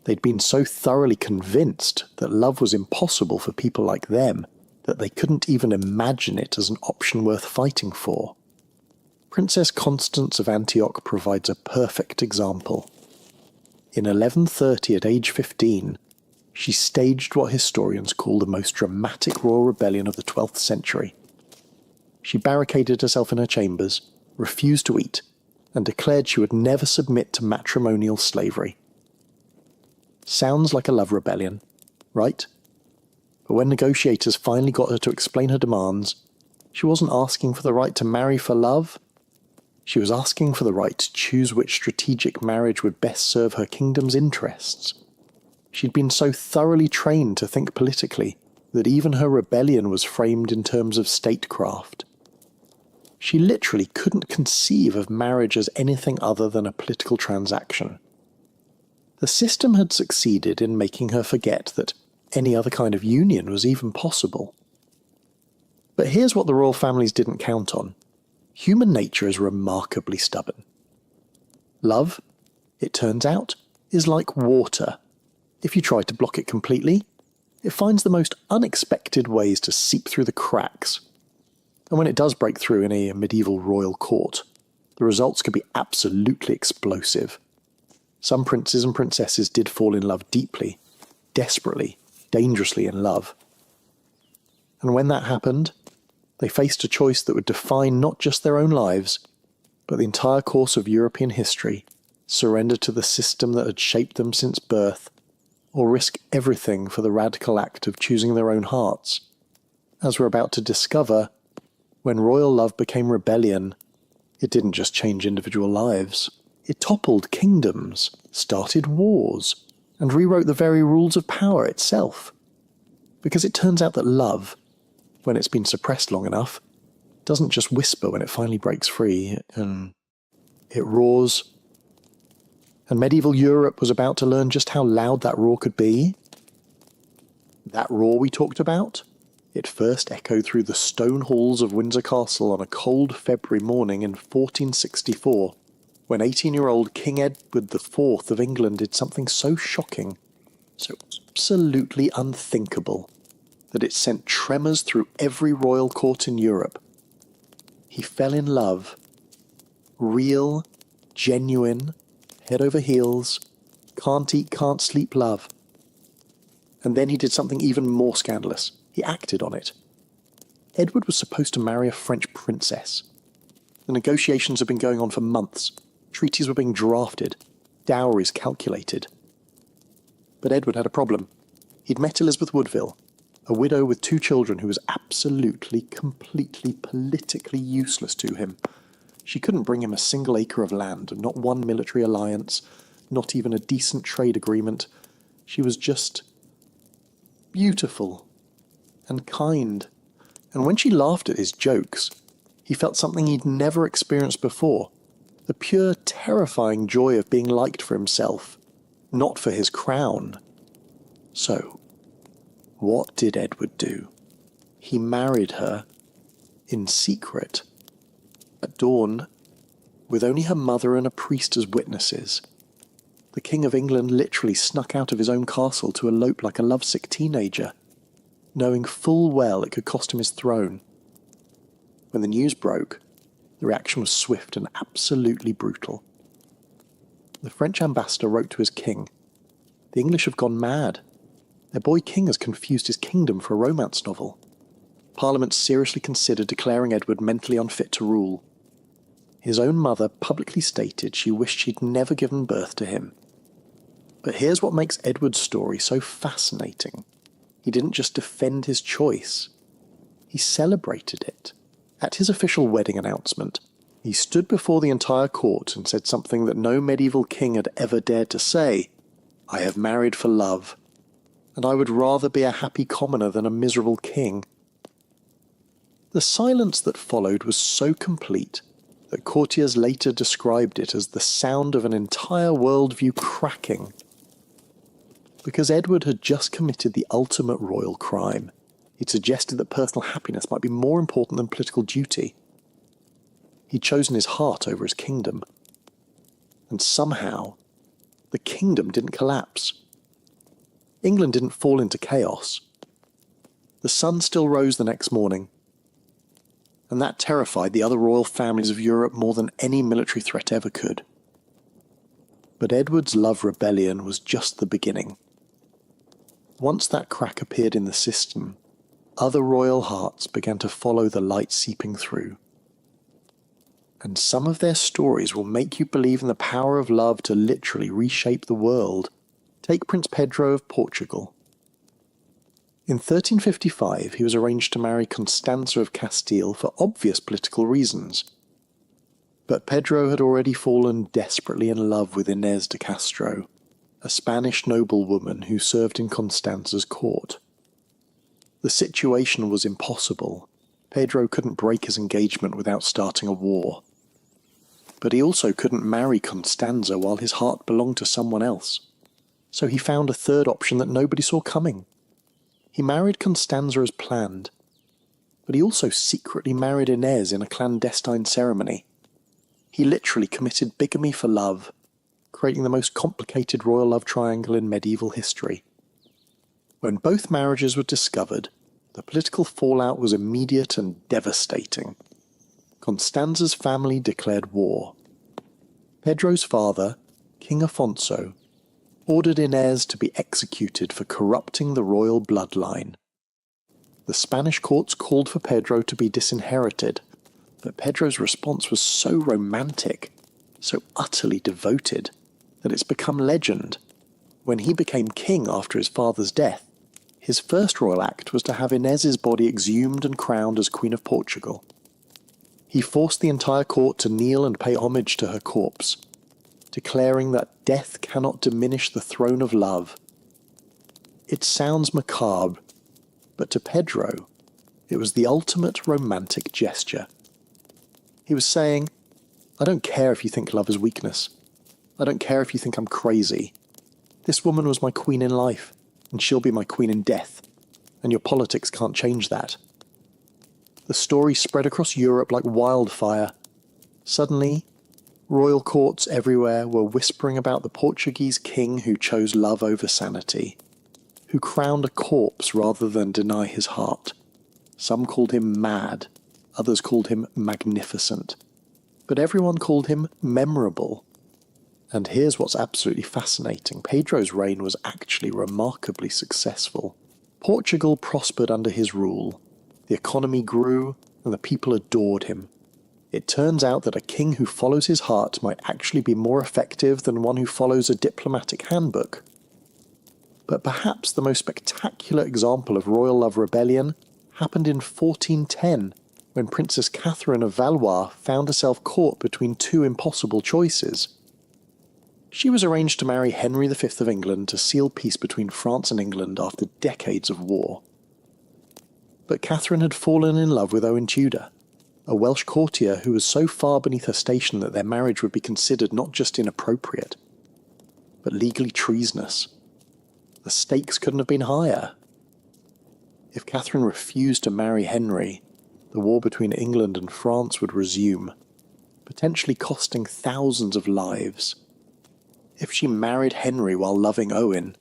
They'd been so thoroughly convinced that love was impossible for people like them that they couldn't even imagine it as an option worth fighting for. Princess Constance of Antioch provides a perfect example. In 1130, at age 15, she staged what historians call the most dramatic royal rebellion of the 12th century. She barricaded herself in her chambers, refused to eat, and declared she would never submit to matrimonial slavery. Sounds like a love rebellion, right? But when negotiators finally got her to explain her demands, she wasn't asking for the right to marry for love. She was asking for the right to choose which strategic marriage would best serve her kingdom's interests. She'd been so thoroughly trained to think politically that even her rebellion was framed in terms of statecraft. She literally couldn't conceive of marriage as anything other than a political transaction. The system had succeeded in making her forget that any other kind of union was even possible. But here's what the royal families didn't count on. Human nature is remarkably stubborn. Love, it turns out, is like water. If you try to block it completely, it finds the most unexpected ways to seep through the cracks. And when it does break through in a medieval royal court, the results could be absolutely explosive. Some princes and princesses did fall in love deeply, desperately, dangerously in love. And when that happened, they faced a choice that would define not just their own lives, but the entire course of European history: surrender to the system that had shaped them since birth, or risk everything for the radical act of choosing their own hearts. As we're about to discover, when royal love became rebellion, it didn't just change individual lives. It toppled kingdoms, started wars, and rewrote the very rules of power itself. Because it turns out that love, when it's been suppressed long enough, doesn't just whisper when it finally breaks free, and it roars. And medieval Europe was about to learn just how loud that roar could be. That roar we talked about, it first echoed through the stone halls of Windsor Castle on a cold February morning in 1464, when 18-year-old King Edward IV of England did something so shocking, so absolutely unthinkable, that it sent tremors through every royal court in Europe. He fell in love. Real, genuine, head over heels, can't eat, can't sleep love. And then he did something even more scandalous. He acted on it. Edward was supposed to marry a French princess. The negotiations had been going on for months. Treaties were being drafted. Dowries calculated. But Edward had a problem. He'd met Elizabeth Woodville, a widow with 2 children who was absolutely, completely, politically useless to him. She couldn't bring him a single acre of land, not one military alliance, not even a decent trade agreement. She was just beautiful and kind. And when she laughed at his jokes, he felt something he'd never experienced before. The pure, terrifying joy of being liked for himself, not for his crown. So, what did Edward do? He married her in secret. At dawn, with only her mother and a priest as witnesses, the King of England literally snuck out of his own castle to elope like a lovesick teenager, knowing full well it could cost him his throne. When the news broke, the reaction was swift and absolutely brutal. The French ambassador wrote to his king, "The English have gone mad. Their boy king has confused his kingdom for a romance novel." Parliament seriously considered declaring Edward mentally unfit to rule. His own mother publicly stated she wished she'd never given birth to him. But here's what makes Edward's story so fascinating. He didn't just defend his choice. He celebrated it. At his official wedding announcement, he stood before the entire court and said something that no medieval king had ever dared to say: "I have married for love, and I would rather be a happy commoner than a miserable king." The silence that followed was so complete that courtiers later described it as the sound of an entire worldview cracking. because Edward had just committed the ultimate royal crime. He'd suggested that personal happiness might be more important than political duty. He'd chosen his heart over his kingdom. And somehow, the kingdom didn't collapse. England didn't fall into chaos. The sun still rose the next morning, and that terrified the other royal families of Europe more than any military threat ever could. But Edward's love rebellion was just the beginning. Once that crack appeared in the system, other royal hearts began to follow the light seeping through. And some of their stories will make you believe in the power of love to literally reshape the world. Take Prince Pedro of Portugal. In 1355, he was arranged to marry Constanza of Castile for obvious political reasons. But Pedro had already fallen desperately in love with Inés de Castro, a Spanish noblewoman who served in Constanza's court. The situation was impossible. Pedro couldn't break his engagement without starting a war. But he also couldn't marry Constanza while his heart belonged to someone else. So he found a third option that nobody saw coming. He married Constanza as planned, but he also secretly married Inés in a clandestine ceremony. He literally committed bigamy for love, creating the most complicated royal love triangle in medieval history. When both marriages were discovered, the political fallout was immediate and devastating. Constanza's family declared war. Pedro's father, King Afonso, ordered Inés to be executed for corrupting the royal bloodline. The Spanish courts called for Pedro to be disinherited, but Pedro's response was so romantic, so utterly devoted, that it's become legend. When he became king after his father's death, his first royal act was to have Inés's body exhumed and crowned as Queen of Portugal. He forced the entire court to kneel and pay homage to her corpse, declaring that death cannot diminish the throne of love. It sounds macabre, but to Pedro, it was the ultimate romantic gesture. He was saying, I don't care if you think love is weakness. I don't care if you think I'm crazy. This woman was my queen in life, and she'll be my queen in death, and your politics can't change that. The story spread across Europe like wildfire. Suddenly, royal courts everywhere were whispering about the Portuguese king who chose love over sanity, who crowned a corpse rather than deny his heart. Some called him mad, others called him magnificent, but everyone called him memorable. And here's what's absolutely fascinating. Pedro's reign was actually remarkably successful. Portugal prospered under his rule. The economy grew, and the people adored him. It turns out that a king who follows his heart might actually be more effective than one who follows a diplomatic handbook. But perhaps the most spectacular example of royal love rebellion happened in 1410, when Princess Catherine of Valois found herself caught between two impossible choices. She was arranged to marry Henry V of England to seal peace between France and England after decades of war. But Catherine had fallen in love with Owen Tudor, a Welsh courtier who was so far beneath her station that their marriage would be considered not just inappropriate, but legally treasonous. The stakes couldn't have been higher. If Catherine refused to marry Henry, the war between England and France would resume, potentially costing thousands of lives. If she married Henry while loving Owen,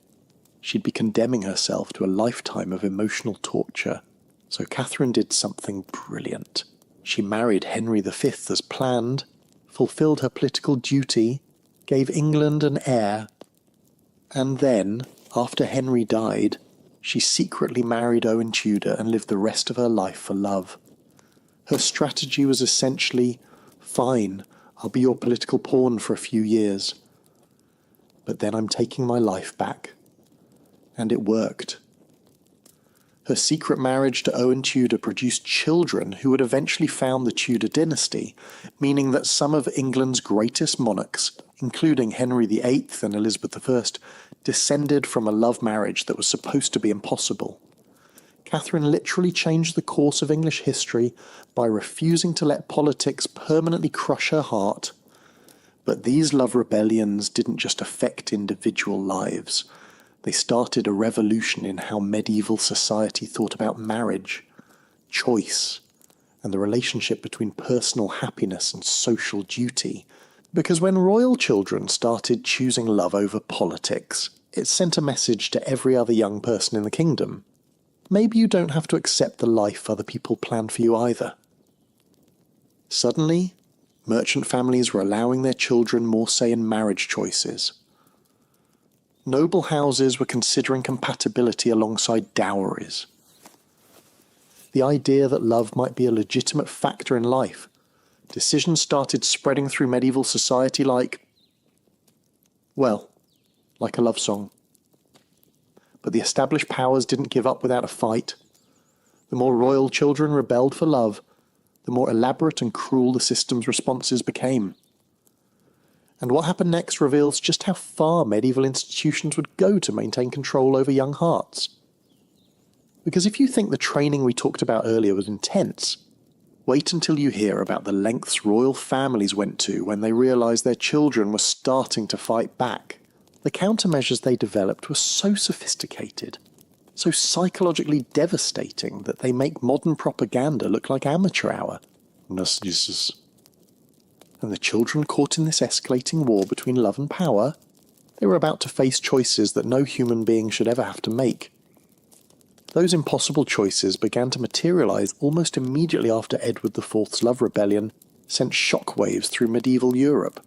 she'd be condemning herself to a lifetime of emotional torture. So Catherine did something brilliant. She married Henry V as planned, fulfilled her political duty, gave England an heir, and then, after Henry died, she secretly married Owen Tudor and lived the rest of her life for love. Her strategy was essentially, fine, I'll be your political pawn for a few years, but then I'm taking my life back. And it worked. Her secret marriage to Owen Tudor produced children who would eventually found the Tudor dynasty, meaning that some of England's greatest monarchs, including Henry VIII and Elizabeth I, descended from a love marriage that was supposed to be impossible. Catherine literally changed the course of English history by refusing to let politics permanently crush her heart. But these love rebellions didn't just affect individual lives. They started a revolution in how medieval society thought about marriage, choice, and the relationship between personal happiness and social duty. Because when royal children started choosing love over politics, it sent a message to every other young person in the kingdom. Maybe you don't have to accept the life other people plan for you either. Suddenly, merchant families were allowing their children more say in marriage choices. Noble houses were considering compatibility alongside dowries. The idea that love might be a legitimate factor in life, decisions started spreading through medieval society like a love song. But the established powers didn't give up without a fight. The more royal children rebelled for love, the more elaborate and cruel the system's responses became. And what happened next reveals just how far medieval institutions would go to maintain control over young hearts. Because if you think the training we talked about earlier was intense, wait until you hear about the lengths royal families went to when they realised their children were starting to fight back. The countermeasures they developed were so sophisticated, so psychologically devastating that they make modern propaganda look like amateur hour. And the children caught in this escalating war between love and power, they were about to face choices that no human being should ever have to make. Those impossible choices began to materialise almost immediately after Edward IV's love rebellion sent shockwaves through medieval Europe.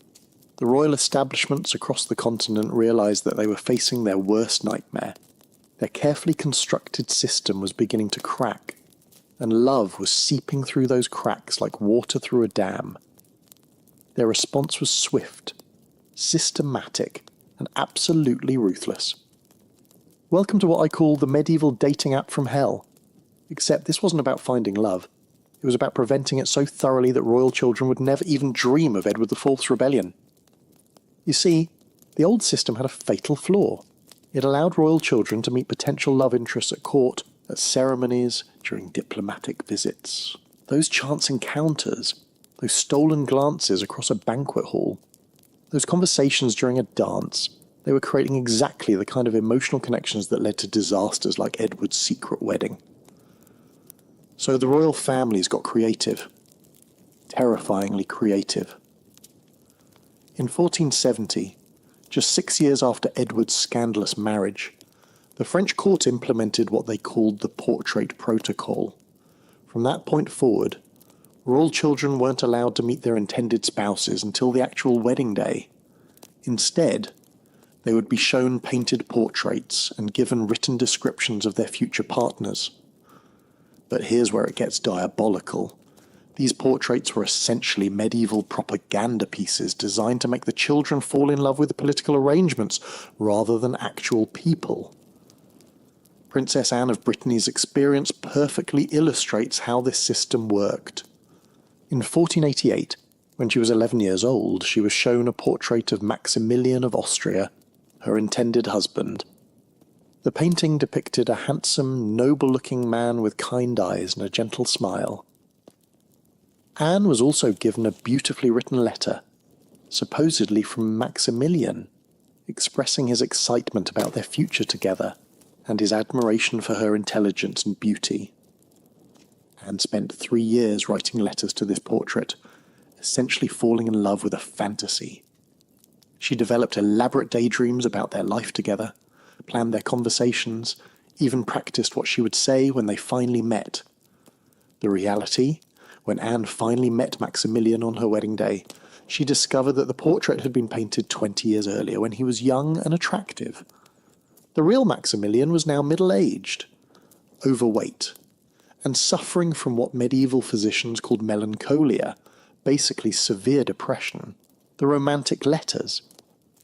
The royal establishments across the continent realised that they were facing their worst nightmare. Their carefully constructed system was beginning to crack, and love was seeping through those cracks like water through a dam. Their response was swift, systematic, and absolutely ruthless. Welcome to what I call the medieval dating app from hell. Except this wasn't about finding love. It was about preventing it so thoroughly that royal children would never even dream of Edward IV's rebellion. You see, the old system had a fatal flaw. It allowed royal children to meet potential love interests at court, at ceremonies, during diplomatic visits. Those chance encounters, those stolen glances across a banquet hall, those conversations during a dance, they were creating exactly the kind of emotional connections that led to disasters like Edward's secret wedding. So the royal families got creative. Terrifyingly creative. In 1470, just 6 years after Edward's scandalous marriage, the French court implemented what they called the Portrait Protocol. From that point forward, royal children weren't allowed to meet their intended spouses until the actual wedding day. Instead, they would be shown painted portraits and given written descriptions of their future partners. But here's where it gets diabolical. These portraits were essentially medieval propaganda pieces designed to make the children fall in love with the political arrangements rather than actual people. Princess Anne of Brittany's experience perfectly illustrates how this system worked. In 1488, when she was 11 years old, she was shown a portrait of Maximilian of Austria, her intended husband. The painting depicted a handsome, noble-looking man with kind eyes and a gentle smile. Anne was also given a beautifully written letter, supposedly from Maximilian, expressing his excitement about their future together and his admiration for her intelligence and beauty. Anne spent 3 years writing letters to this portrait, essentially falling in love with a fantasy. She developed elaborate daydreams about their life together, planned their conversations, even practiced what she would say when they finally met. The reality, when Anne finally met Maximilian on her wedding day, she discovered that the portrait had been painted 20 years earlier when he was young and attractive. The real Maximilian was now middle-aged, overweight, and suffering from what medieval physicians called melancholia, basically severe depression. The romantic letters.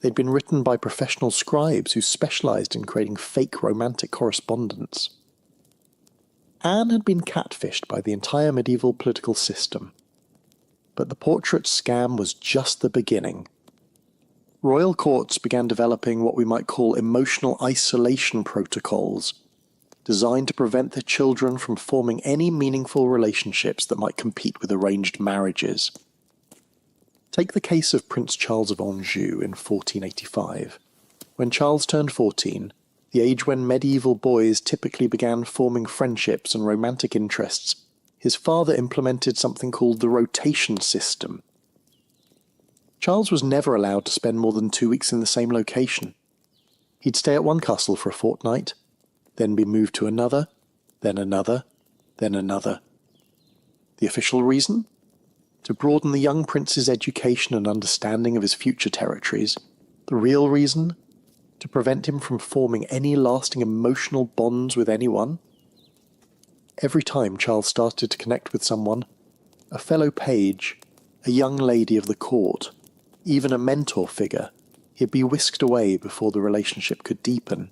They'd been written by professional scribes who specialised in creating fake romantic correspondence. Anne had been catfished by the entire medieval political system. But the portrait scam was just the beginning. Royal courts began developing what we might call emotional isolation protocols, designed to prevent their children from forming any meaningful relationships that might compete with arranged marriages. Take the case of Prince Charles of Anjou in 1485. When Charles turned 14, the age when medieval boys typically began forming friendships and romantic interests, his father implemented something called the rotation system. Charles was never allowed to spend more than 2 weeks in the same location. He'd stay at one castle for a fortnight, then be moved to another, then another, then another. The official reason? To broaden the young prince's education and understanding of his future territories. The real reason? To prevent him from forming any lasting emotional bonds with anyone. Every time Charles started to connect with someone, a fellow page, a young lady of the court, even a mentor figure, he'd be whisked away before the relationship could deepen.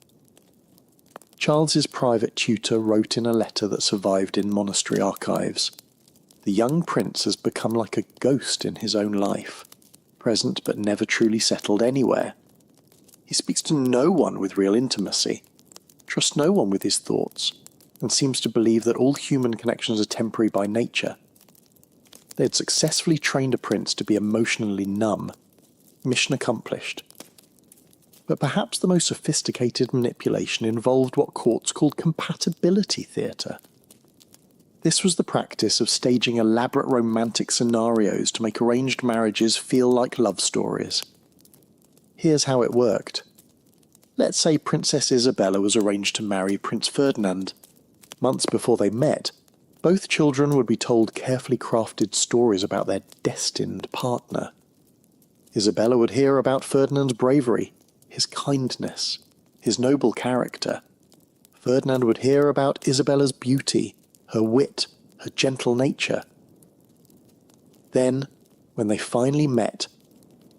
Charles's private tutor wrote in a letter that survived in monastery archives, "The young prince has become like a ghost in his own life, present but never truly settled anywhere. He speaks to no one with real intimacy, trusts no one with his thoughts, and seems to believe that all human connections are temporary by nature." They had successfully trained a prince to be emotionally numb. Mission accomplished. But perhaps the most sophisticated manipulation involved what courts called compatibility theatre. This was the practice of staging elaborate romantic scenarios to make arranged marriages feel like love stories. Here's how it worked. Let's say Princess Isabella was arranged to marry Prince Ferdinand. Months before they met, both children would be told carefully crafted stories about their destined partner. Isabella would hear about Ferdinand's bravery, his kindness, his noble character. Ferdinand would hear about Isabella's beauty, her wit, her gentle nature. Then, when they finally met,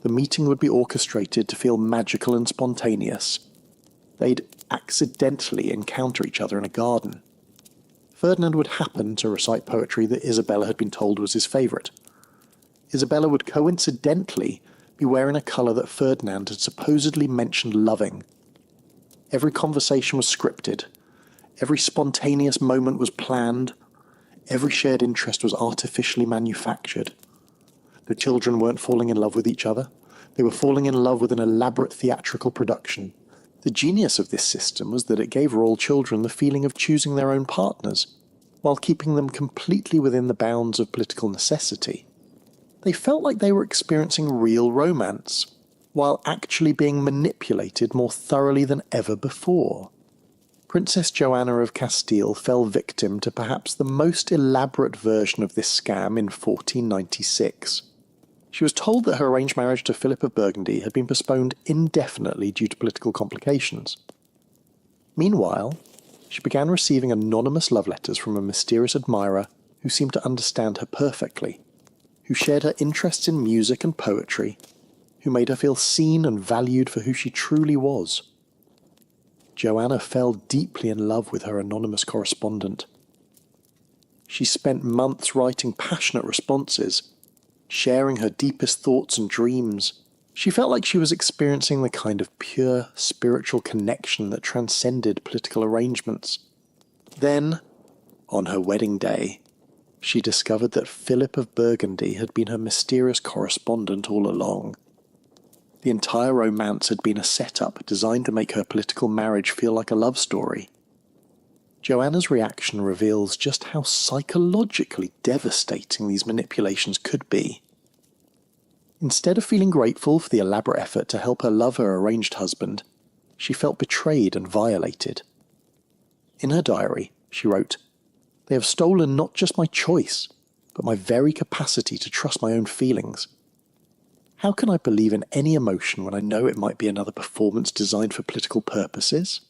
the meeting would be orchestrated to feel magical and spontaneous. They'd accidentally encounter each other in a garden. Ferdinand would happen to recite poetry that Isabella had been told was his favourite. Isabella would coincidentally be wearing a colour that Ferdinand had supposedly mentioned loving. Every conversation was scripted. Every spontaneous moment was planned. Every shared interest was artificially manufactured. The children weren't falling in love with each other. They were falling in love with an elaborate theatrical production. The genius of this system was that it gave royal children the feeling of choosing their own partners, while keeping them completely within the bounds of political necessity. They felt like they were experiencing real romance, while actually being manipulated more thoroughly than ever before. Princess Joanna of Castile fell victim to perhaps the most elaborate version of this scam in 1496. She was told that her arranged marriage to Philip of Burgundy had been postponed indefinitely due to political complications. Meanwhile, she began receiving anonymous love letters from a mysterious admirer who seemed to understand her perfectly, who shared her interests in music and poetry, who made her feel seen and valued for who she truly was. Joanna fell deeply in love with her anonymous correspondent. She spent months writing passionate responses, sharing her deepest thoughts and dreams. She felt like she was experiencing the kind of pure spiritual connection that transcended political arrangements. Then, on her wedding day, she discovered that Philip of Burgundy had been her mysterious correspondent all along. The entire romance had been a setup designed to make her political marriage feel like a love story. Joanna's reaction reveals just how psychologically devastating these manipulations could be. Instead of feeling grateful for the elaborate effort to help her love her arranged husband, she felt betrayed and violated. In her diary, she wrote, "They have stolen not just my choice, but my very capacity to trust my own feelings. How can I believe in any emotion when I know it might be another performance designed for political purposes?"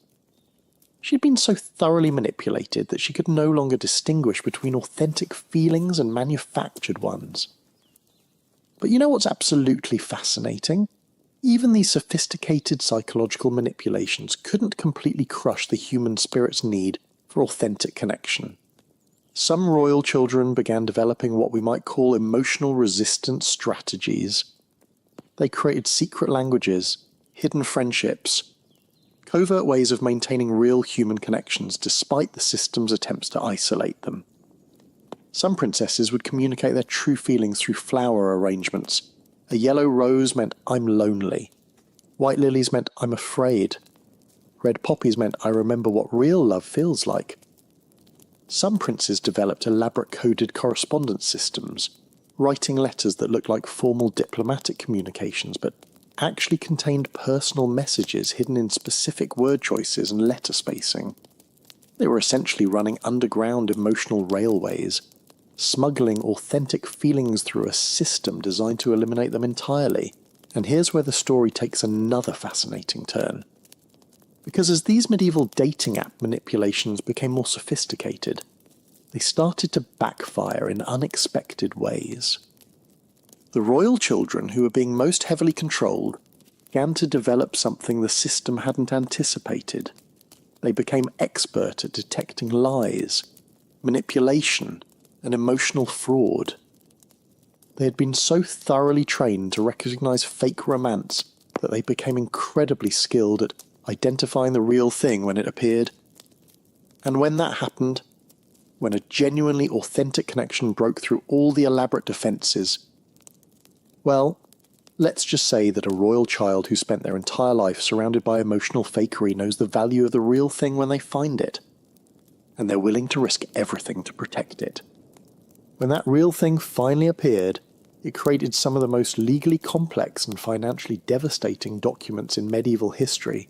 She had been so thoroughly manipulated that she could no longer distinguish between authentic feelings and manufactured ones. But you know what's absolutely fascinating? Even these sophisticated psychological manipulations couldn't completely crush the human spirit's need for authentic connection. Some royal children began developing what we might call emotional resistance strategies. They created secret languages, hidden friendships, covert ways of maintaining real human connections despite the system's attempts to isolate them. Some princesses would communicate their true feelings through flower arrangements. A yellow rose meant "I'm lonely." White lilies meant "I'm afraid." Red poppies meant I remember what real love feels like. Some princes developed elaborate coded correspondence systems, writing letters that looked like formal diplomatic communications but actually contained personal messages hidden in specific word choices and letter spacing. They were essentially running underground emotional railways, smuggling authentic feelings through a system designed to eliminate them entirely. And here's where the story takes another fascinating turn. Because as these medieval dating app manipulations became more sophisticated, they started to backfire in unexpected ways. The royal children who were being most heavily controlled began to develop something the system hadn't anticipated. They became expert at detecting lies, manipulation, and emotional fraud. They had been so thoroughly trained to recognize fake romance that they became incredibly skilled at identifying the real thing when it appeared. And when that happened, when a genuinely authentic connection broke through all the elaborate defenses, well, let's just say that a royal child who spent their entire life surrounded by emotional fakery knows the value of the real thing when they find it, and they're willing to risk everything to protect it. When that real thing finally appeared, it created some of the most legally complex and financially devastating documents in medieval history.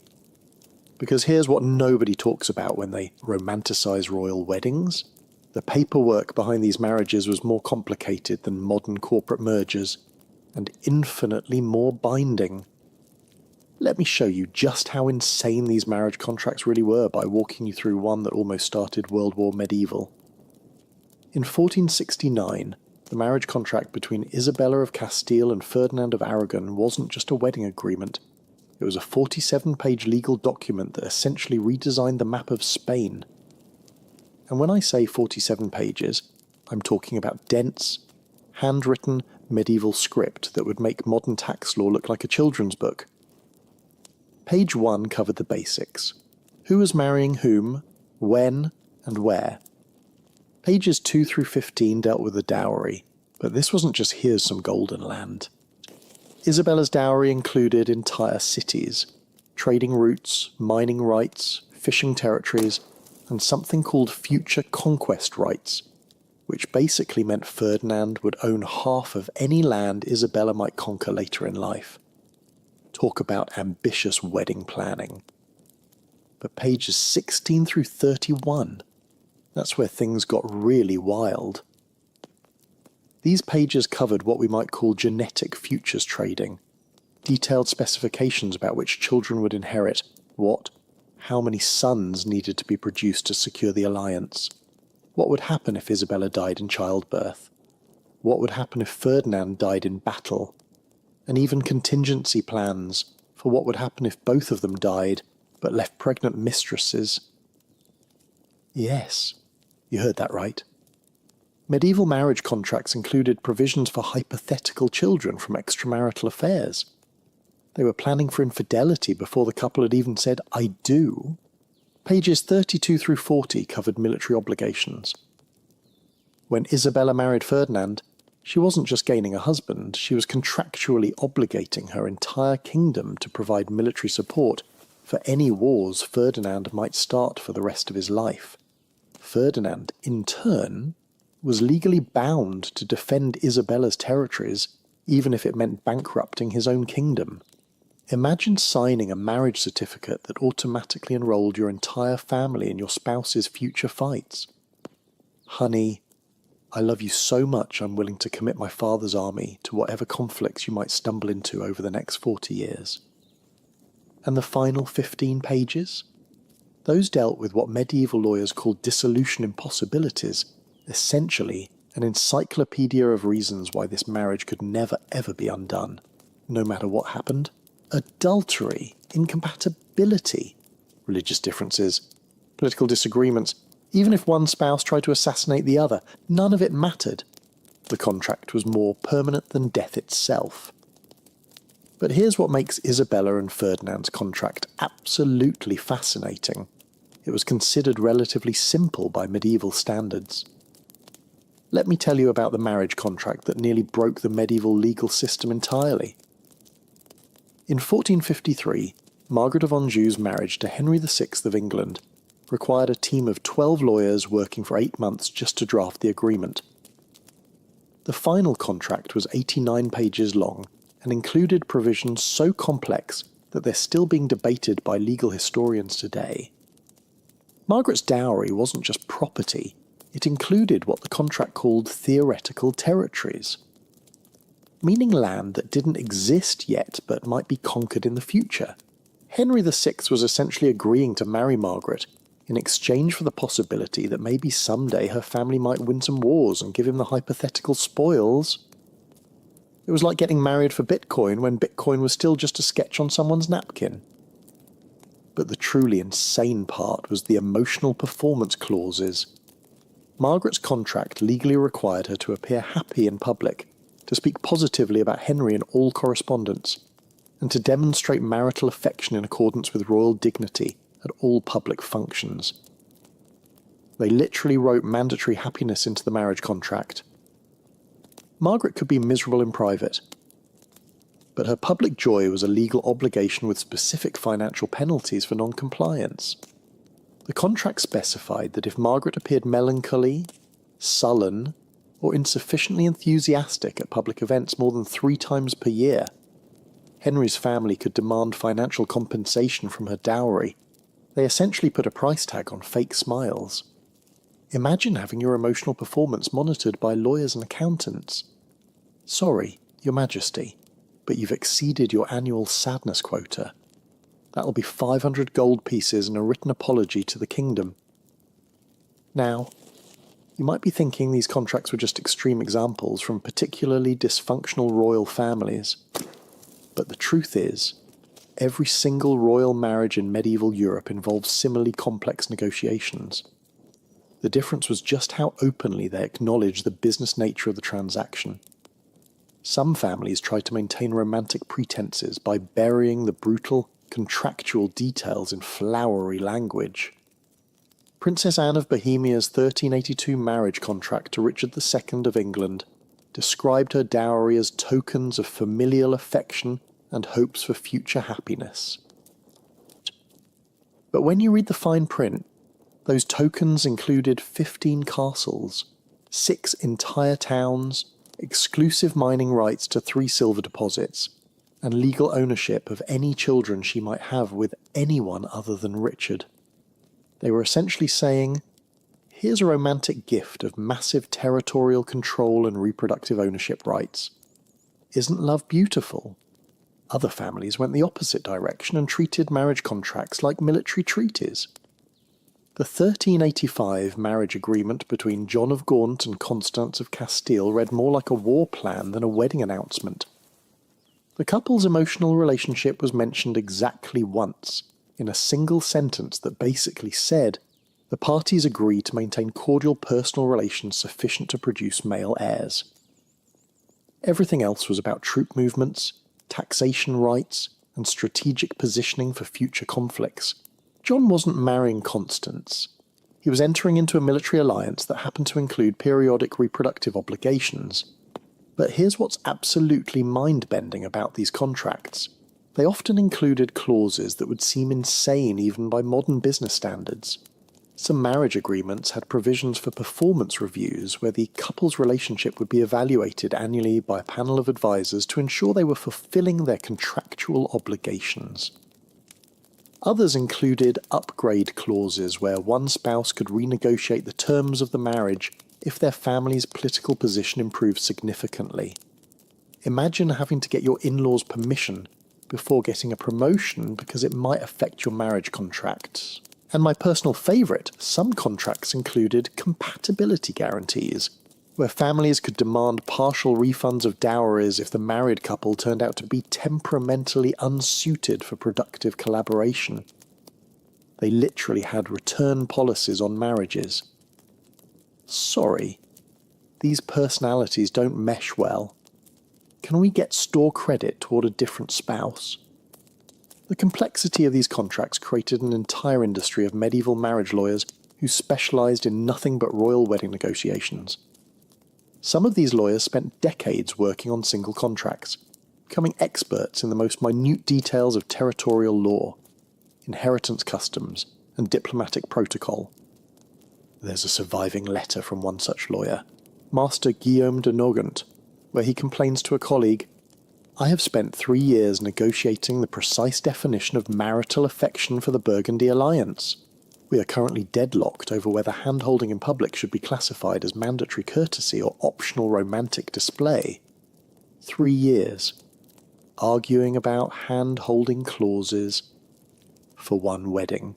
Because here's what nobody talks about when they romanticize royal weddings. The paperwork behind these marriages was more complicated than modern corporate mergers, and infinitely more binding. Let me show you just how insane these marriage contracts really were by walking you through one that almost started World War Medieval. In 1469, the marriage contract between Isabella of Castile and Ferdinand of Aragon wasn't just a wedding agreement. It was a 47-page legal document that essentially redesigned the map of Spain. And when I say 47 pages, I'm talking about dense, handwritten medieval script that would make modern tax law look like a children's book. Page 1 covered the basics. Who was marrying whom, when, and where. Pages 2 through 15 dealt with the dowry, but this wasn't just here's some golden land. Isabella's dowry included entire cities, trading routes, mining rights, fishing territories, and something called future conquest rights, which basically meant Ferdinand would own half of any land Isabella might conquer later in life. Talk about ambitious wedding planning. But pages 16 through 31, that's where things got really wild. These pages covered what we might call genetic futures trading, detailed specifications about which children would inherit what, how many sons needed to be produced to secure the alliance, what would happen if Isabella died in childbirth, what would happen if Ferdinand died in battle, and even contingency plans for what would happen if both of them died but left pregnant mistresses. Yes, you heard that right. Medieval marriage contracts included provisions for hypothetical children from extramarital affairs. They were planning for infidelity before the couple had even said, "I do." Pages 32 through 40 covered military obligations. When Isabella married Ferdinand, she wasn't just gaining a husband, she was contractually obligating her entire kingdom to provide military support for any wars Ferdinand might start for the rest of his life. Ferdinand, in turn, was legally bound to defend Isabella's territories, even if it meant bankrupting his own kingdom. Imagine signing a marriage certificate that automatically enrolled your entire family in your spouse's future fights. Honey, I love you so much I'm willing to commit my father's army to whatever conflicts you might stumble into over the next 40 years. And the final 15 pages? Those dealt with what medieval lawyers called dissolution impossibilities, essentially an encyclopedia of reasons why this marriage could never ever be undone, no matter what happened. Adultery, incompatibility, religious differences, political disagreements, even if one spouse tried to assassinate the other, none of it mattered. The contract was more permanent than death itself. But here's what makes Isabella and Ferdinand's contract absolutely fascinating. It was considered relatively simple by medieval standards. Let me tell you about the marriage contract that nearly broke the medieval legal system entirely. In 1453, Margaret of Anjou's marriage to Henry VI of England required a team of 12 lawyers working for 8 months just to draft the agreement. The final contract was 89 pages long and included provisions so complex that they're still being debated by legal historians today. Margaret's dowry wasn't just property, it included what the contract called theoretical territories, meaning land that didn't exist yet but might be conquered in the future. Henry VI was essentially agreeing to marry Margaret in exchange for the possibility that maybe someday her family might win some wars and give him the hypothetical spoils. It was like getting married for Bitcoin when Bitcoin was still just a sketch on someone's napkin. But the truly insane part was the emotional performance clauses. Margaret's contract legally required her to appear happy in public, to speak positively about Henry in all correspondence, and to demonstrate marital affection in accordance with royal dignity at all public functions. They literally wrote mandatory happiness into the marriage contract. Margaret could be miserable in private, but her public joy was a legal obligation with specific financial penalties for non-compliance. The contract specified that if Margaret appeared melancholy, sullen, or insufficiently enthusiastic at public events more than 3 times per year, Henry's family could demand financial compensation from her dowry. They essentially put a price tag on fake smiles. Imagine having your emotional performance monitored by lawyers and accountants. Sorry, Your Majesty, but you've exceeded your annual sadness quota. That'll be 500 gold pieces and a written apology to the kingdom. Now, you might be thinking these contracts were just extreme examples from particularly dysfunctional royal families. But the truth is, every single royal marriage in medieval Europe involved similarly complex negotiations. The difference was just how openly they acknowledged the business nature of the transaction. Some families tried to maintain romantic pretenses by burying the brutal, contractual details in flowery language. Princess Anne of Bohemia's 1382 marriage contract to Richard II of England described her dowry as tokens of familial affection and hopes for future happiness. But when you read the fine print, those tokens included 15 castles, 6 entire towns, exclusive mining rights to 3 silver deposits, and legal ownership of any children she might have with anyone other than Richard. They were essentially saying, here's a romantic gift of massive territorial control and reproductive ownership rights. Isn't love beautiful? Other families went the opposite direction and treated marriage contracts like military treaties. The 1385 marriage agreement between John of Gaunt and Constance of Castile read more like a war plan than a wedding announcement. The couple's emotional relationship was mentioned exactly once, in a single sentence that basically said, the parties agree to maintain cordial personal relations sufficient to produce male heirs. Everything else was about troop movements, taxation rights, and strategic positioning for future conflicts. John wasn't marrying Constance. He was entering into a military alliance that happened to include periodic reproductive obligations. But here's what's absolutely mind-bending about these contracts. They often included clauses that would seem insane even by modern business standards. Some marriage agreements had provisions for performance reviews where the couple's relationship would be evaluated annually by a panel of advisors to ensure they were fulfilling their contractual obligations. Others included upgrade clauses where one spouse could renegotiate the terms of the marriage if their family's political position improved significantly. Imagine having to get your in-laws' permission before getting a promotion because it might affect your marriage contract. And my personal favourite, some contracts included compatibility guarantees, where families could demand partial refunds of dowries if the married couple turned out to be temperamentally unsuited for productive collaboration. They literally had return policies on marriages. Sorry, these personalities don't mesh well. Can we get store credit toward a different spouse? The complexity of these contracts created an entire industry of medieval marriage lawyers who specialised in nothing but royal wedding negotiations. Some of these lawyers spent decades working on single contracts, becoming experts in the most minute details of territorial law, inheritance customs, and diplomatic protocol. There's a surviving letter from one such lawyer, Master Guillaume de Nogent, where he complains to a colleague, "I have spent 3 years negotiating the precise definition of marital affection for the Burgundy alliance. We are currently deadlocked over whether hand-holding in public should be classified as mandatory courtesy or optional romantic display." 3 years, arguing about hand-holding clauses for one wedding.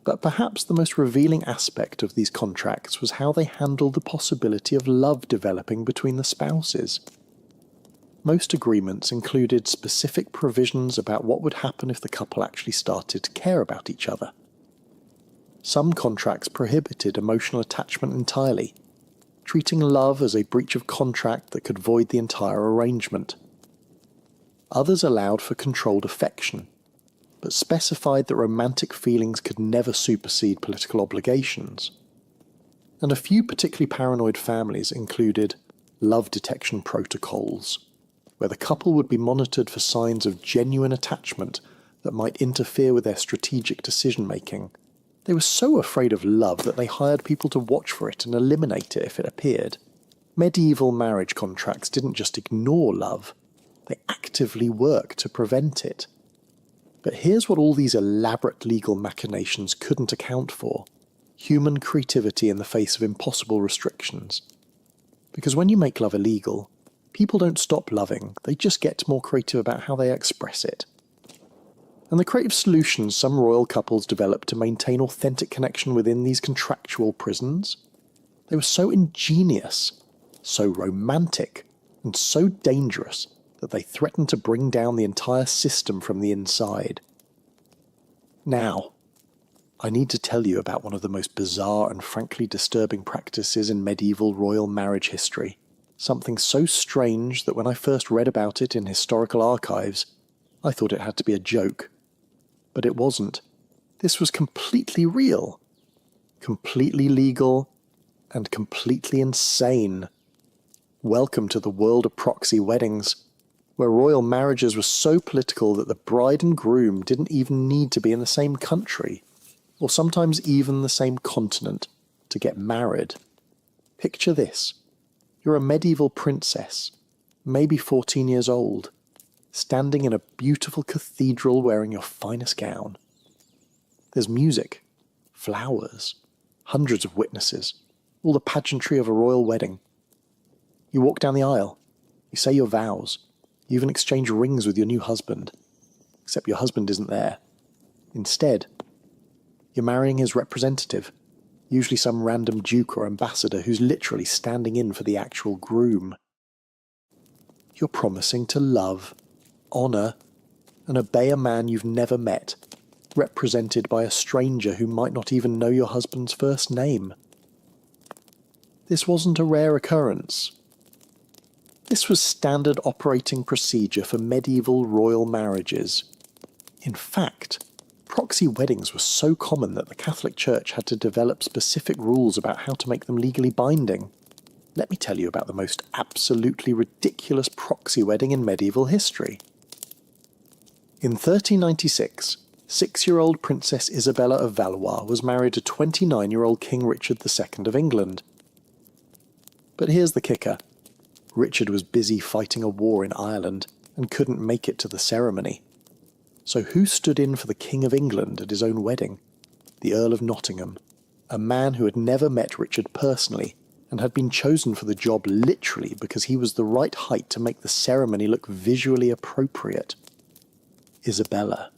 But perhaps the most revealing aspect of these contracts was how they handled the possibility of love developing between the spouses. Most agreements included specific provisions about what would happen if the couple actually started to care about each other. Some contracts prohibited emotional attachment entirely, treating love as a breach of contract that could void the entire arrangement. Others allowed for controlled affection, but specified that romantic feelings could never supersede political obligations. And a few particularly paranoid families included love detection protocols, where the couple would be monitored for signs of genuine attachment that might interfere with their strategic decision-making. They were so afraid of love that they hired people to watch for it and eliminate it if it appeared. Medieval marriage contracts didn't just ignore love, they actively worked to prevent it. But here's what all these elaborate legal machinations couldn't account for: human creativity in the face of impossible restrictions. Because when you make love illegal, people don't stop loving, they just get more creative about how they express it. And the creative solutions some royal couples developed to maintain authentic connection within these contractual prisons, they were so ingenious, so romantic, and so dangerous that they threatened to bring down the entire system from the inside. Now, I need to tell you about one of the most bizarre and frankly disturbing practices in medieval royal marriage history. Something so strange that when I first read about it in historical archives, I thought it had to be a joke. But it wasn't. This was completely real, completely legal, and completely insane. Welcome to the world of proxy weddings, where royal marriages were so political that the bride and groom didn't even need to be in the same country, or sometimes even the same continent, to get married. Picture this. You're a medieval princess, maybe 14 years old, standing in a beautiful cathedral wearing your finest gown. There's music, flowers, hundreds of witnesses, all the pageantry of a royal wedding. You walk down the aisle, you say your vows, you even exchange rings with your new husband, except your husband isn't there. Instead, you're marrying his representative, usually some random duke or ambassador who's literally standing in for the actual groom. You're promising to love, honour, and obey a man you've never met, represented by a stranger who might not even know your husband's first name. This wasn't a rare occurrence. This was standard operating procedure for medieval royal marriages. In fact, proxy weddings were so common that the Catholic Church had to develop specific rules about how to make them legally binding. Let me tell you about the most absolutely ridiculous proxy wedding in medieval history. In 1396, 6-year-old Princess Isabella of Valois was married to 29-year-old King Richard II of England. But here's the kicker. Richard was busy fighting a war in Ireland and couldn't make it to the ceremony. So who stood in for the King of England at his own wedding? The Earl of Nottingham, a man who had never met Richard personally and had been chosen for the job literally because he was the right height to make the ceremony look visually appropriate. Isabella,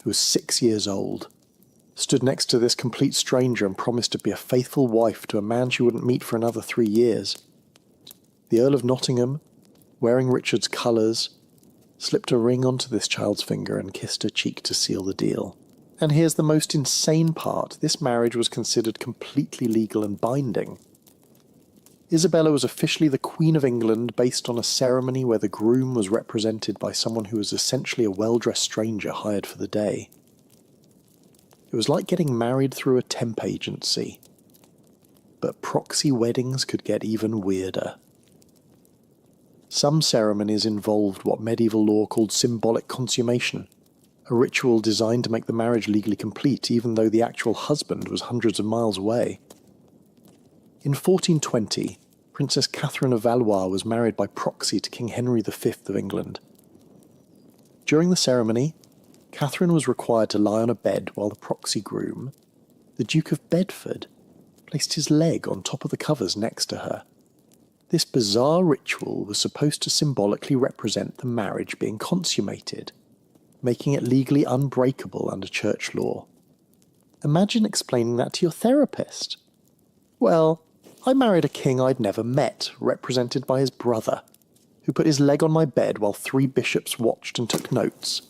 who was 6 years old, stood next to this complete stranger and promised to be a faithful wife to a man she wouldn't meet for another 3 years. The Earl of Nottingham, wearing Richard's colours, slipped a ring onto this child's finger and kissed her cheek to seal the deal. And here's the most insane part. This marriage was considered completely legal and binding. Isabella was officially the Queen of England based on a ceremony where the groom was represented by someone who was essentially a well-dressed stranger hired for the day. It was like getting married through a temp agency. But proxy weddings could get even weirder. Some ceremonies involved what medieval law called symbolic consummation, a ritual designed to make the marriage legally complete even though the actual husband was hundreds of miles away. In 1420, Princess Catherine of Valois was married by proxy to King Henry V of England. During the ceremony, Catherine was required to lie on a bed while the proxy groom, the Duke of Bedford, placed his leg on top of the covers next to her. This bizarre ritual was supposed to symbolically represent the marriage being consummated, making it legally unbreakable under church law. Imagine explaining that to your therapist. Well, I married a king I'd never met, represented by his brother, who put his leg on my bed while 3 bishops watched and took notes.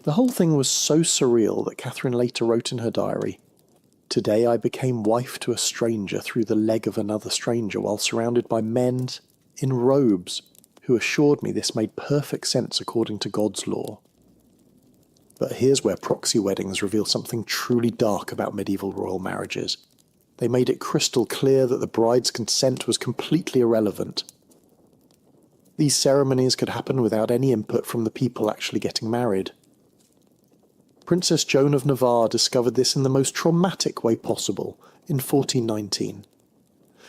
The whole thing was so surreal that Catherine later wrote in her diary, "Today I became wife to a stranger through the leg of another stranger while surrounded by men in robes who assured me this made perfect sense according to God's law." But here's where proxy weddings reveal something truly dark about medieval royal marriages. They made it crystal clear that the bride's consent was completely irrelevant. These ceremonies could happen without any input from the people actually getting married. Princess Joan of Navarre discovered this in the most traumatic way possible in 1419.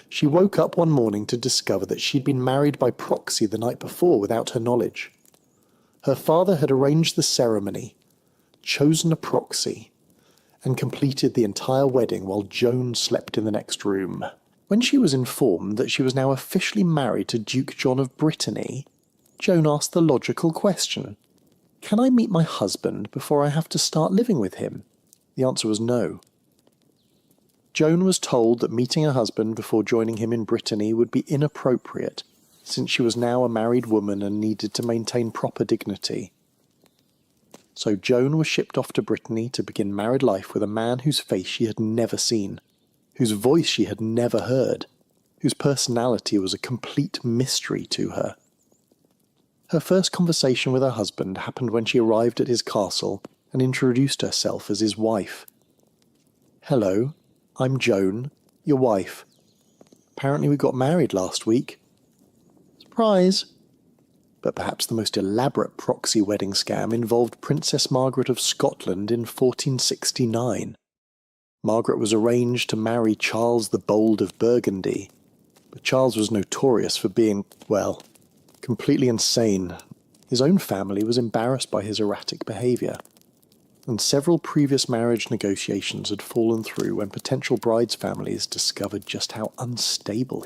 She woke up one morning to discover that she'd been married by proxy the night before without her knowledge. Her father had arranged the ceremony, chosen a proxy, and completed the entire wedding while Joan slept in the next room. When she was informed that she was now officially married to Duke John of Brittany, Joan asked the logical question, "Can I meet my husband before I have to start living with him?" The answer was no. Joan was told that meeting her husband before joining him in Brittany would be inappropriate, since she was now a married woman and needed to maintain proper dignity. So Joan was shipped off to Brittany to begin married life with a man whose face she had never seen, whose voice she had never heard, whose personality was a complete mystery to her. Her first conversation with her husband happened when she arrived at his castle and introduced herself as his wife. "Hello, I'm Joan, your wife. Apparently we got married last week." Surprise! But perhaps the most elaborate proxy wedding scam involved Princess Margaret of Scotland in 1469. Margaret was arranged to marry Charles the Bold of Burgundy, but Charles was notorious for being, well, completely insane. His own family was embarrassed by his erratic behaviour, and several previous marriage negotiations had fallen through when potential brides' families discovered just how unstable